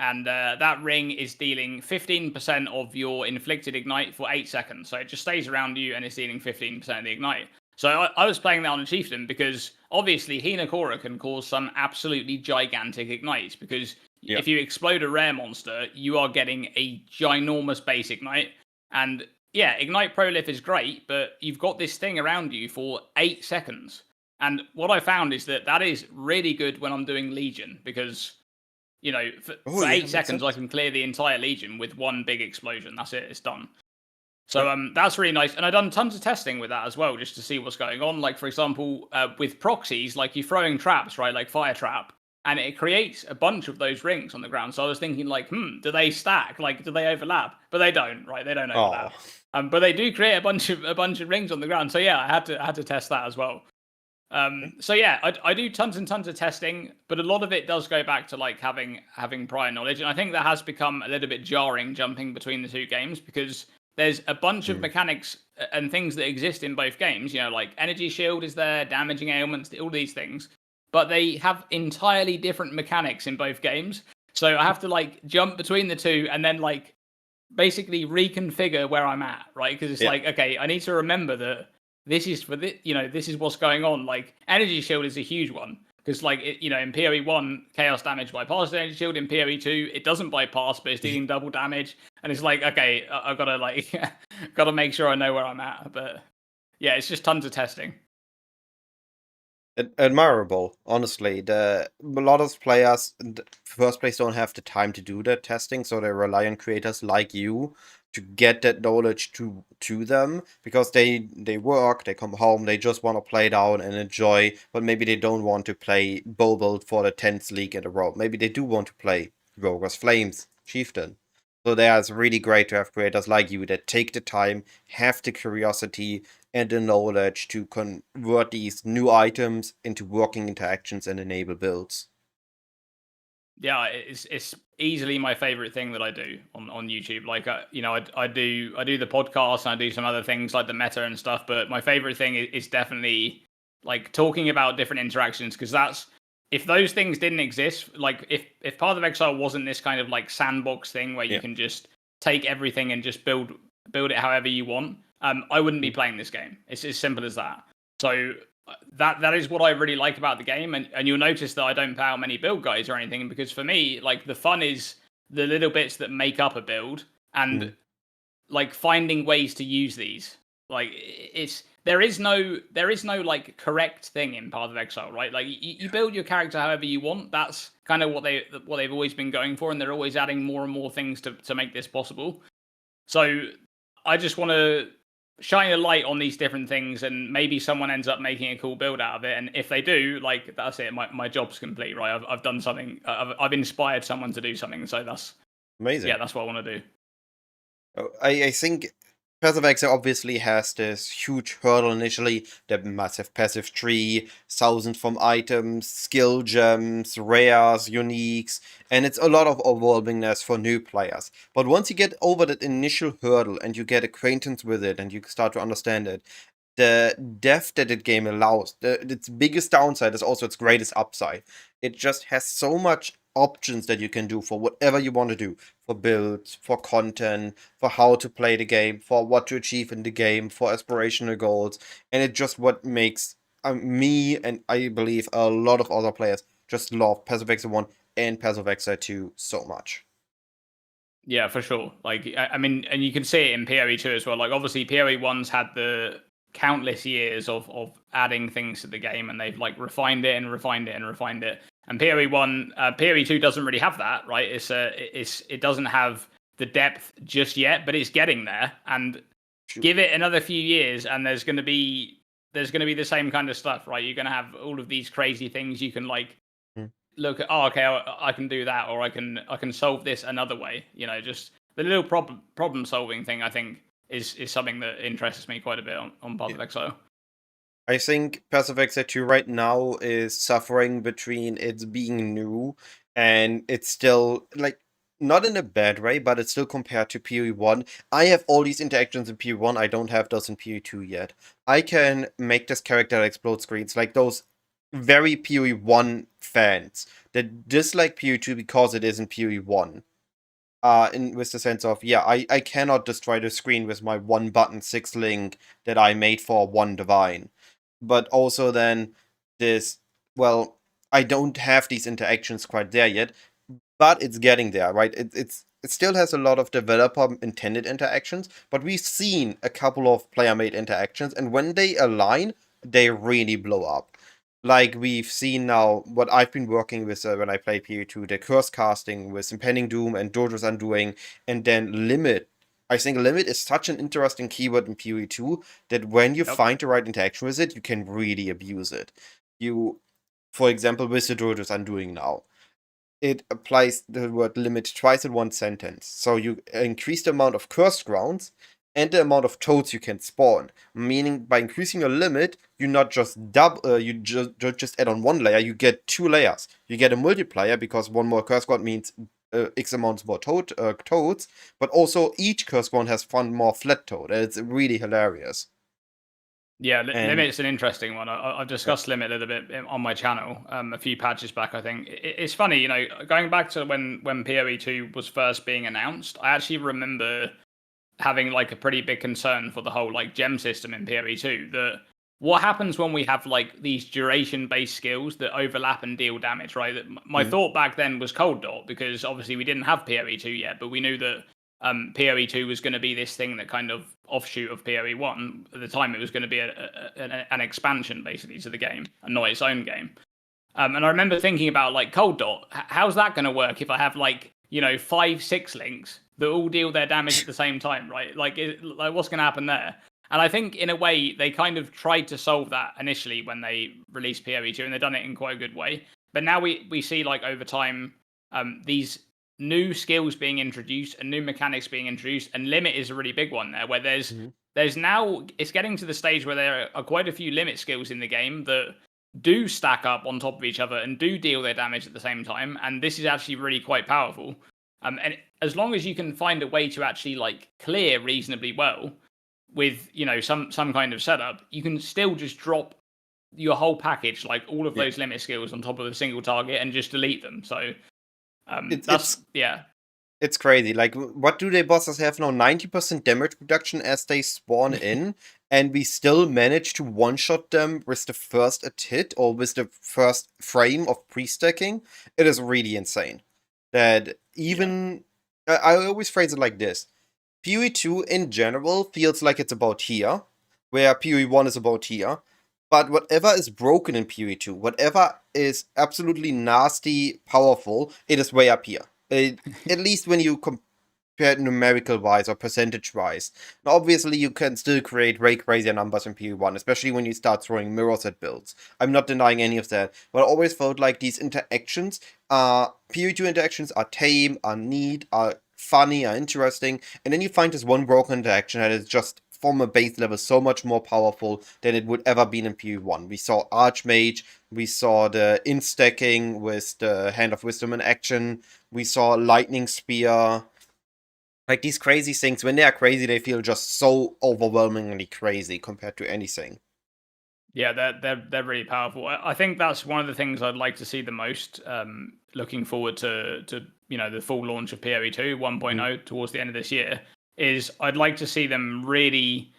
And that ring is dealing 15% of your inflicted ignite for 8 seconds. So it just stays around you and it's dealing 15% of the ignite. So I was playing that on a chieftain because obviously Hinakora can cause some absolutely gigantic ignites, because if you explode a rare monster, you are getting a ginormous base ignite. And yeah, ignite prolif is great, but you've got this thing around you for 8 seconds. And what I found is that is really good when I'm doing Legion, because you know, for 8 seconds, I can clear the entire Legion with one big explosion. That's it. It's done. So that's really nice. And I've done tons of testing with that as well, just to see what's going on. Like, for example, with proxies, like you're throwing traps, right? Like Fire Trap. And it creates a bunch of those rings on the ground. So I was thinking, like, do they stack? Like, do they overlap? But they don't, right? They don't overlap. But they do create a bunch of rings on the ground. So yeah, I had to test that as well. So yeah, I do tons and tons of testing, but a lot of it does go back to like having prior knowledge, and I think that has become a little bit jarring jumping between the two games, because there's a bunch of mechanics and things that exist in both games. You know, like energy shield is there, damaging ailments, all these things, but they have entirely different mechanics in both games. So I have to like jump between the two and then like basically reconfigure where I'm at, right? Because it's like, okay, I need to remember that this is for this, you know, this is what's going on. Like, energy shield is a huge one, because like in PoE 1, chaos damage bypasses energy shield. In PoE 2, it doesn't bypass, but it's dealing double damage. And it's like, okay, I've got to like got to make sure I know where I'm at. But yeah, it's just tons of testing. Admirable, honestly. A lot of players, in the first place, don't have the time to do that testing, so they rely on creators like you to get that knowledge to them, because they work, they come home, they just want to play down and enjoy, but maybe they don't want to play Bow Build for the 10th league in a row. Maybe they do want to play Roger's Flames, Chieftain. So there, it's really great to have creators like you that take the time, have the curiosity and the knowledge to convert these new items into working interactions and enable builds. Yeah, it's easily my favorite thing that I do on YouTube. Like, you know, I do the podcast and I do some other things like the meta and stuff. But my favorite thing is definitely like talking about different interactions, because that's, if those things didn't exist, like if Path of Exile wasn't this kind of like sandbox thing where you can just take everything and just build it however you want, I wouldn't be playing this game. It's as simple as that. So that is what I really like about the game, and you'll notice that I don't put out many build guides or anything, because for me, like, the fun is the little bits that make up a build, and like finding ways to use these. Like, there is no like correct thing in Path of Exile, right? Like you build your character however you want. That's kind of what they've always been going for, and they're always adding more and more things to make this possible. So I just want to shine a light on these different things, and maybe someone ends up making a cool build out of it. And if they do, like, that's it. My job's complete, right? I've done something. I've inspired someone to do something. So that's Amazing. that's what I want to do. I think Path of Exile obviously has this huge hurdle initially, the massive passive tree, thousands from items, skill gems, rares, uniques, and it's a lot of overwhelmingness for new players. But once you get over that initial hurdle and you get acquaintance with it and you start to understand it, the depth that the game allows, its biggest downside is also its greatest upside. It just has so much options that you can do for whatever you want to do, for builds, for content, for how to play the game, for what to achieve in the game, for aspirational goals, and it's just what makes me, and I believe a lot of other players, just love Path of Exile 1 and Path of Exile 2 so much. Yeah, for sure. Like, I mean, and you can see it in PoE 2 as well. Like, obviously, PoE 1's had the countless years of adding things to the game, and they've like refined it and refined it and refined it. And PoE 1, PoE 2 doesn't really have that, right? It doesn't have the depth just yet, but it's getting there. And give it another few years, and there's going to be the same kind of stuff, right? You're going to have all of these crazy things you can like look at. Oh, okay, I can do that, or I can solve this another way. You know, just the little problem solving thing. I think is something that interests me quite a bit on Path of Exile. I think Path of Exile 2 right now is suffering between its being new and it's still, like, not in a bad way, but it's still compared to PoE 1. I have all these interactions in PoE 1, I don't have those in PoE 2 yet. I can make this character explode screens, like those very PoE 1 fans that dislike PoE 2 because it is in PoE 1. With the sense of, yeah, I cannot destroy the screen with my one button 6 link that I made for one divine. But also then this, well, I don't have these interactions quite there yet, but it's getting there, right? It still has a lot of developer intended interactions, but we've seen a couple of player made interactions, and when they align, they really blow up. Like we've seen now what I've been working with when I play PoE2, the curse casting with Impending Doom and Dojo's Undoing, and then Limit. I think Limit is such an interesting keyword in PoE2 that when you find the right interaction with it, you can really abuse it. You, for example, with the Dojo's Undoing now, it applies the word limit twice in one sentence. So you increase the amount of cursed grounds and the amount of toads you can spawn. Meaning by increasing your limit, you not just don't just add on one layer, you get 2 layers. You get a multiplier because one more curse ground means X amounts more toads, but also each curse ground has one more flat toad, and it's really hilarious. Yeah, Limit's an interesting one. I've discussed Limit a little bit on my channel a few patches back, I think. It's funny, you know, going back to when PoE 2 was first being announced, I actually remember having like a pretty big concern for the whole like gem system in PoE 2. That what happens when we have like these duration-based skills that overlap and deal damage, right? That my thought back then was Cold Dot, because obviously we didn't have PoE 2 yet, but we knew that PoE 2 was going to be this thing that kind of offshoot of PoE 1. At the time, it was going to be an expansion basically to the game and not its own game. And I remember thinking about like Cold Dot. How's that going to work if I have like, you know, 5-6 links that all deal their damage at the same time, right? Like what's going to happen there? And I think in a way they kind of tried to solve that initially when they released PoE 2, and they've done it in quite a good way. But now we see like over time these new skills being introduced and new mechanics being introduced, and Limit is a really big one there, where there's now, it's getting to the stage where there are quite a few limit skills in the game that do stack up on top of each other and do deal their damage at the same time, and this is actually really quite powerful. And as long as you can find a way to actually like clear reasonably well with, you know, some kind of setup, you can still just drop your whole package, like all of those limit skills on top of a single target, and just delete them. So it's crazy. Like, what do they bosses have now? 90% damage reduction as they spawn in, and we still manage to one-shot them with the first hit or with the first frame of pre-stacking. It is really insane. That even... I always phrase it like this. PoE 2 in general feels like it's about here, where PoE 1 is about tier. But whatever is broken in PoE 2, whatever is absolutely nasty, powerful, it is way up here. At least when you compare numerical wise or percentage wise. Now, obviously, you can still create way crazier numbers in PoE 1, especially when you start throwing mirrors at builds. I'm not denying any of that, but I always felt like these interactions PoE 2 interactions are tame, are neat, are funny, are interesting, and then you find this one broken interaction that is just from a base level so much more powerful than it would ever been in PoE 1. We saw Archmage, we saw the in-stacking with the Hand of Wisdom in action, we saw Lightning Spear. Like, these crazy things, when they are crazy, they feel just so overwhelmingly crazy compared to anything. Yeah, they're really powerful. I think that's one of the things I'd like to see the most. Looking forward to the full launch of PoE 2 1.0 towards the end of this year, is I'd like to see them really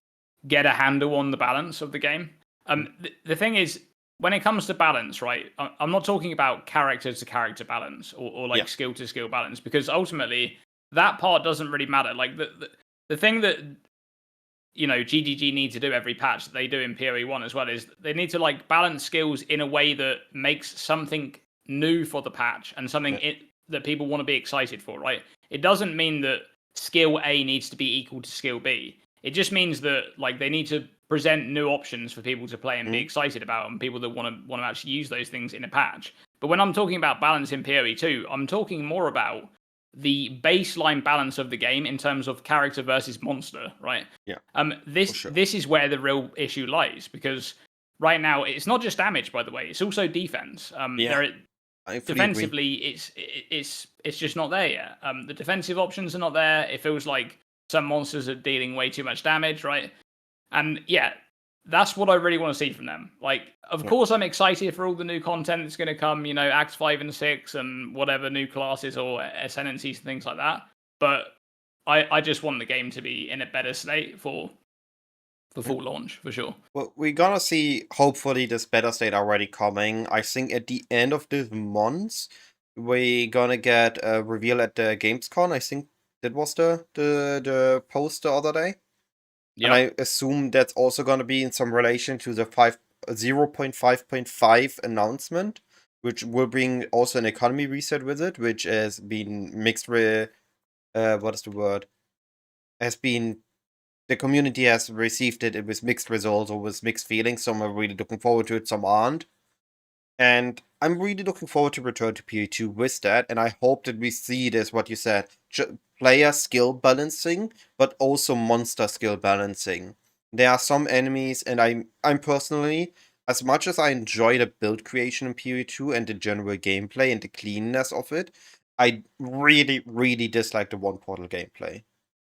get a handle on the balance of the game. The thing is, when it comes to balance, right? I'm not talking about character to character balance or like skill to skill balance, because ultimately that part doesn't really matter. Like the thing that GGG need to do every patch that they do in PoE 1 as well is they need to like balance skills in a way that makes something new for the patch and something that people want to be excited for, right? It doesn't mean that skill A needs to be equal to skill B. It just means that like they need to present new options for people to play and be excited about, and people that want to actually use those things in a patch. But when I'm talking about balance in PoE 2, I'm talking more about the baseline balance of the game in terms of character versus monster, right? Yeah. This is where the real issue lies, because right now it's not just damage, by the way, it's also defense. Defensively, it's just not there yet. The defensive options are not there. It feels like some monsters are dealing way too much damage, right? And yeah, that's what I really want to see from them. Like, of course, I'm excited for all the new content that's going to come, Acts 5 and 6 and whatever new classes or ascendancies and things like that. But I just want the game to be in a better state for full launch, for sure. Well, we're gonna see, hopefully, this better state already coming. I think at the end of this month, we're gonna get a reveal at the Gamescon. I think that was the post the other day. And I assume that's also gonna be in some relation to the 0.5.5 announcement, which will bring also an economy reset with it, which has been mixed with, what is the word? Has been the community has received it with mixed results or with mixed feelings. Some are really looking forward to it, some aren't. And I'm really looking forward to return to PoE 2 with that, and I hope that we see this, what you said, player skill balancing, but also monster skill balancing. There are some enemies, and I'm personally, as much as I enjoy the build creation in PoE 2 and the general gameplay and the cleanness of it, I really, really dislike the one portal gameplay.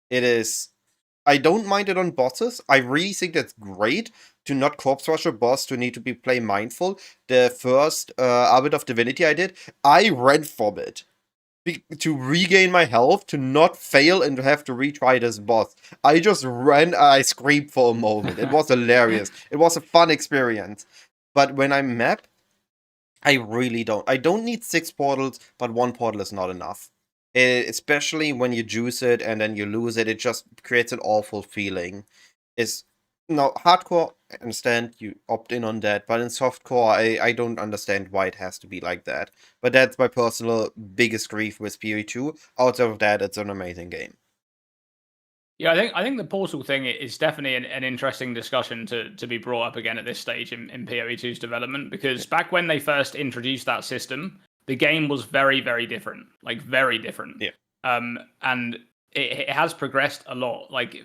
It is, I don't mind it on bosses. I really think that's great to not corpse rush a boss, to need to be play mindful. The first Arbit of Divinity I did, I ran from it. To regain my health, to not fail and to have to retry this boss. I just ran, I screamed for a moment. It was hilarious. It was a fun experience. But when I map, I really don't. I don't need 6 portals, but 1 portal is not enough. Especially when you juice it and then you lose it, it just creates an awful feeling. It's now hardcore, I understand you opt in on that, but in softcore, I don't understand why it has to be like that. But that's my personal biggest grief with PoE 2. Outside of that, it's an amazing game. Yeah, I think the portal thing is definitely an interesting discussion to be brought up again at this stage in PoE 2's development, because back when they first introduced that system, the game was very, very different, like very different. Yeah. And it has progressed a lot. Like,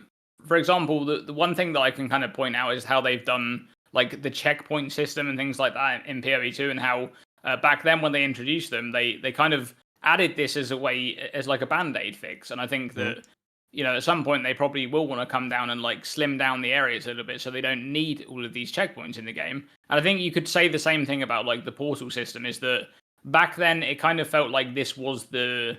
for example, the one thing that I can kind of point out is how they've done like the checkpoint system and things like that in PoE 2, and how back then when they introduced them, they kind of added this as a way, as like a band-aid fix. And I think that at some point they probably will want to come down and like slim down the areas a little bit so they don't need all of these checkpoints in the game. And I think you could say the same thing about like the portal system, is that back then it kind of felt like this was the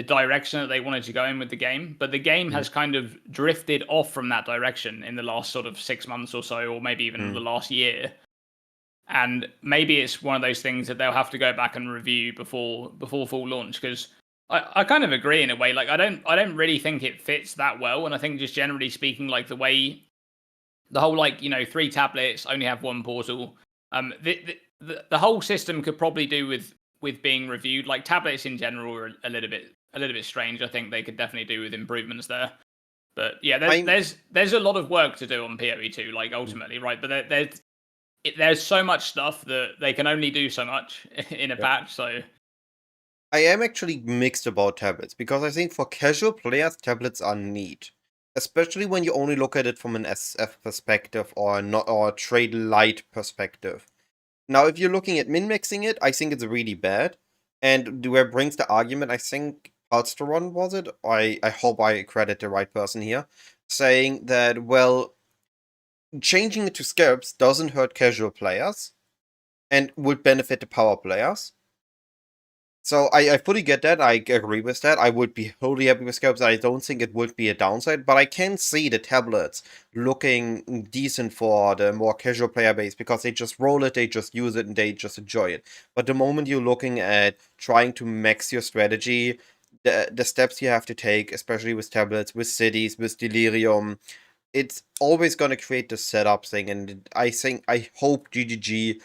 direction that they wanted to go in with the game, but the game has kind of drifted off from that direction in the last sort of 6 months or so, or maybe even the last year. And maybe it's one of those things that they'll have to go back and review before full launch, because I kind of agree in a way. Like I don't really think it fits that well, and I think just generally speaking, like the way the whole like 3 tablets only have 1 portal. The whole system could probably do with being reviewed. Like tablets in general are a little bit strange. I think they could definitely do with improvements there. But yeah, there's a lot of work to do on PoE2, like ultimately, right? But there's so much stuff that they can only do so much in a patch. So I am actually mixed about tablets, because I think for casual players, tablets are neat. Especially when you only look at it from an SF perspective or a trade light perspective. Now, if you're looking at min-maxing it, I think it's really bad. And where brings the argument, I think Palsteron was it? I hope I credit the right person here. Saying that, well, changing it to scarabs doesn't hurt casual players and would benefit the power players. So I fully get that. I agree with that. I would be wholly happy with scarabs. I don't think it would be a downside, but I can see the tablets looking decent for the more casual player base, because they just roll it, they just use it, and they just enjoy it. But the moment you're looking at trying to max your strategy, the steps you have to take, especially with tablets, with cities, with Delirium, it's always going to create the setup thing. And I hope GGG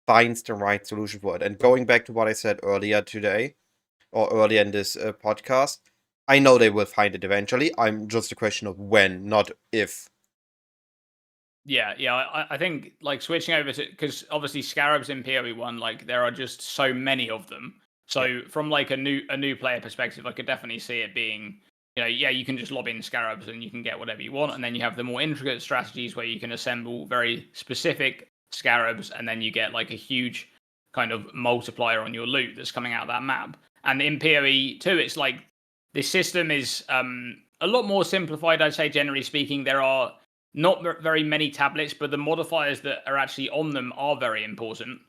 finds the right solution for it. And going back to what I said earlier today, or earlier in this podcast, I know they will find it eventually. I'm just a question of when, not if. yeah, I think like switching over to, because obviously scarabs in PoE1, like there are just so many of them. So from like a new player perspective, I could definitely see it being, yeah, you can just lob in scarabs and you can get whatever you want, and then you have the more intricate strategies where you can assemble very specific scarabs, and then you get like a huge kind of multiplier on your loot that's coming out of that map. And in PoE2, it's like this system is a lot more simplified, I'd say, generally speaking. There are not very many tablets, but the modifiers that are actually on them are very important.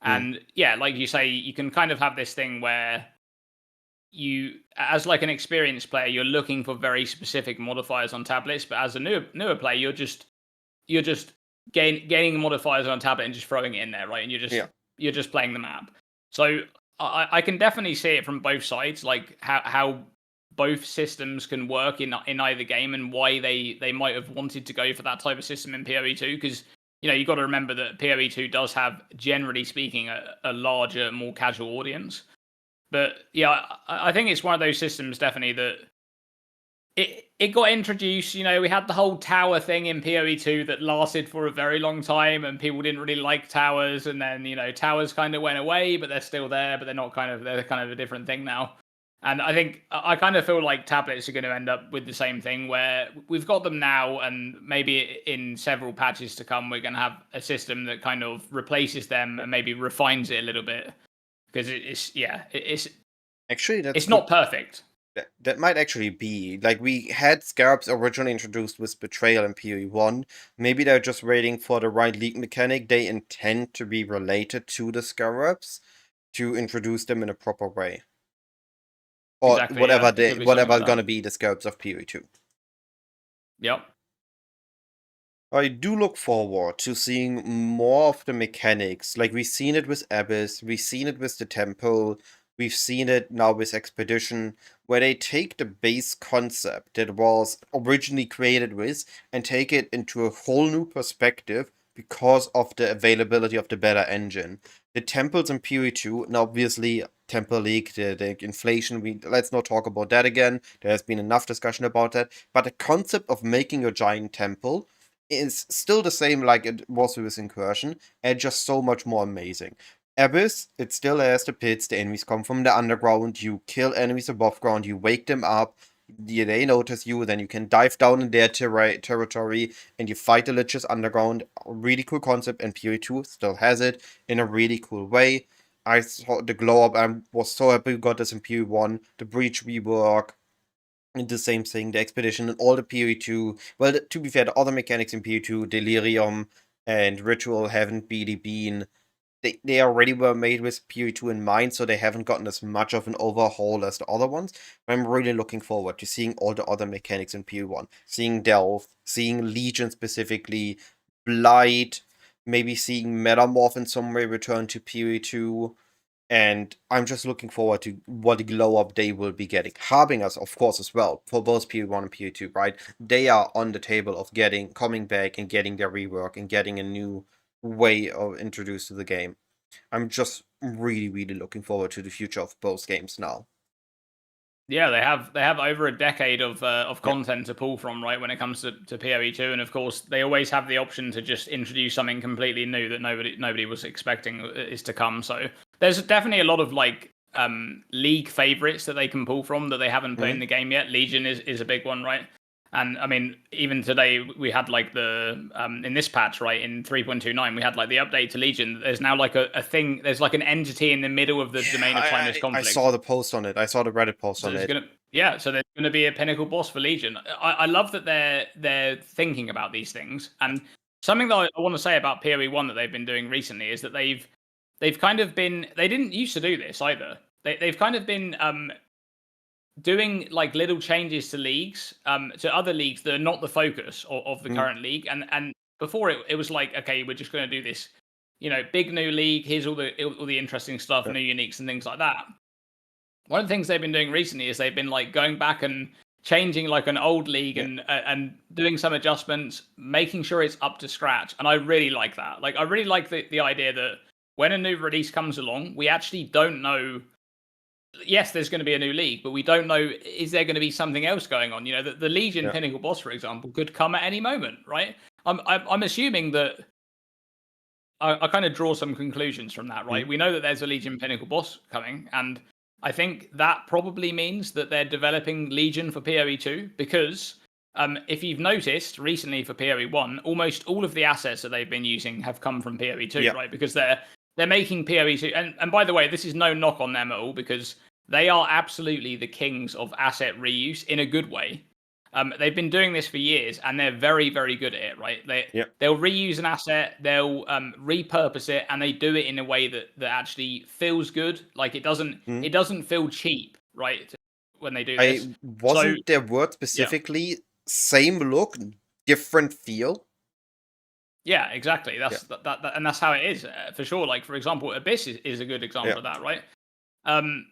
And yeah, like you say, you can kind of have this thing where you, as like an experienced player, you're looking for very specific modifiers on tablets, but as a newer player, you're just gaining modifiers on a tablet and just throwing it in there, right? And you're just playing the map. So I can definitely see it from both sides, like how both systems can work in either game, and why they might have wanted to go for that type of system in PoE2, because you've got to remember that PoE2 does have, generally speaking, a larger, more casual audience. But yeah, I think it's one of those systems definitely that it got introduced. We had the whole tower thing in PoE2 that lasted for a very long time, and people didn't really like towers, and then towers kind of went away, but they're still there, but they're kind of a different thing now. And I think I kind of feel like tablets are going to end up with the same thing, where we've got them now, and maybe in several patches to come, we're going to have a system that kind of replaces them and maybe refines it a little bit, because it's Actually, it's not perfect. That might actually be. Like, we had scarabs originally introduced with Betrayal in PoE1. Maybe they're just waiting for the right league mechanic they intend to be related to the scarabs to introduce them in a proper way. Or Exactly, whatever gonna be the scarabs of PoE2. Yep. I do look forward to seeing more of the mechanics. Like, we've seen it with Abyss, we've seen it with the Temple, we've seen it now with Expedition, where they take the base concept that was originally created with and take it into a whole new perspective because of the availability of the better engine. The temples in PoE2, and obviously Temple League, the inflation, let's not talk about that again. There has been enough discussion about that. But the concept of making a giant temple is still the same like it was with Incursion, and just so much more amazing. Abyss, it still has the pits, the enemies come from the underground, you kill enemies above ground, you wake them up, they notice you, then you can dive down in their territory, and you fight the liches underground. A really cool concept, and PoE2 still has it in a really cool way. I saw the glow up, I was so happy we got this in PoE1, the breach rework, and the same thing, the expedition and all the PoE2. Well, to be fair, the other mechanics in PoE2, Delirium and Ritual, haven't really been. They already were made with PoE2 in mind, so they haven't gotten as much of an overhaul as the other ones. But I'm really looking forward to seeing all the other mechanics in PoE1. Seeing Delve, seeing Legion specifically, Blight, maybe seeing Metamorph in some way return to PoE2. And I'm just looking forward to what glow up they will be getting. Harbingers, of course, as well, for both PoE1 and PoE2, right? They are on the table of coming back and getting their rework and getting a new way of introduced to the game. I'm just really, really looking forward to the future of both games now. Yeah, they have over a decade of content to pull from, right? When it comes to PoE2, and of course they always have the option to just introduce something completely new that nobody was expecting is to come. So there's definitely a lot of like league favorites that they can pull from that they haven't put in the game yet. Legion is a big one, right? And I mean, even today we had like the in this patch, right, in 3.29, we had like the update to Legion. There's now like a thing. There's like an entity in the middle of the domain of timeless conflict. I saw the post on it. I saw the Reddit post on it. So there's gonna be a pinnacle boss for Legion. I love that they're thinking about these things. And something that I want to say about PoE1 that they've been doing recently is that they've kind of been, they didn't used to do this either. They've kind of been doing like little changes to leagues, to other leagues that are not the focus of the current league. And before it was like, okay, we're just going to do this, big new league. Here's all the interesting stuff, new uniques and things like that. One of the things they've been doing recently is they've been like going back and changing like an old league and doing some adjustments, making sure it's up to scratch. And I really like that. Like, I really like the idea that when a new release comes along, we actually don't know. Yes, there's going to be a new league, but we don't know, is there going to be something else going on? The Legion Pinnacle boss, for example, could come at any moment, right? I'm assuming that I kind of draw some conclusions from that, right? We know that there's a Legion Pinnacle boss coming, and I think that probably means that they're developing Legion for PoE2, because if you've noticed recently for PoE1, almost all of the assets that they've been using have come from PoE2, right? Because they're making PoE2, and by the way, this is no knock on them at all, because they are absolutely the kings of asset reuse in a good way. They've been doing this for years, and they're very, very good at it, right? They'll reuse an asset, they'll repurpose it, and they do it in a way that actually feels good. Like, it doesn't feel cheap, right? When they do this. Wasn't their word specifically same look, different feel? Yeah, exactly. That's and that's how it is for sure. Like, for example, Abyss is a good example of that, right?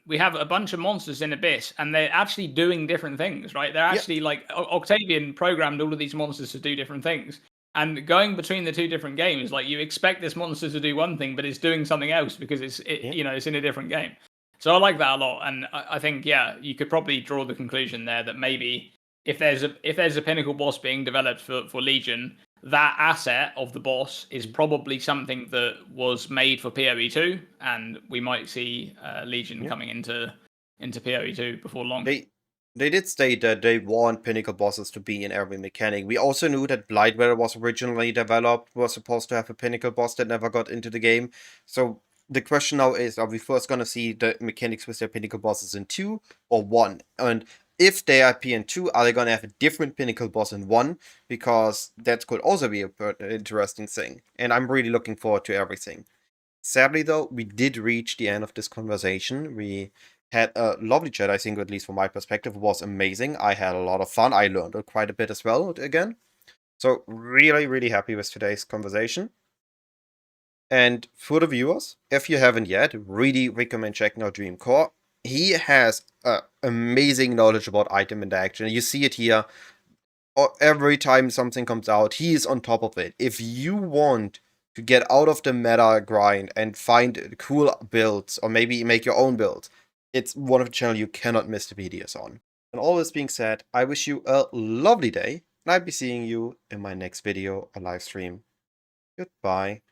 We have a bunch of monsters in Abyss, and they're actually doing different things, right? They're actually like Octavian programmed all of these monsters to do different things, and going between the two different games, like, you expect this monster to do one thing, but it's doing something else because it's in a different game. So I like that a lot, and I think you could probably draw the conclusion there that maybe if there's a pinnacle boss being developed for Legion, that asset of the boss is probably something that was made for PoE2, and we might see Legion coming into PoE2 before long. They did state that they want pinnacle bosses to be in every mechanic. We also knew that Blightweather was originally developed, was supposed to have a pinnacle boss that never got into the game. So the question now is, are we first going to see the mechanics with their pinnacle bosses in 2 or 1? And if they appear in 2, are they going to have a different pinnacle boss in 1? Because that could also be an interesting thing. And I'm really looking forward to everything. Sadly, though, we did reach the end of this conversation. We had a lovely chat, I think, at least from my perspective. It was amazing. I had a lot of fun. I learned quite a bit as well again. So really, really happy with today's conversation. And for the viewers, if you haven't yet, really recommend checking out Dreamcore. He has amazing knowledge about item interaction. You see it here. Every time something comes out, he is on top of it. If you want to get out of the meta grind and find cool builds, or maybe make your own build, it's one of the channels you cannot miss the videos on. And all this being said, I wish you a lovely day, and I'll be seeing you in my next video or live stream. Goodbye.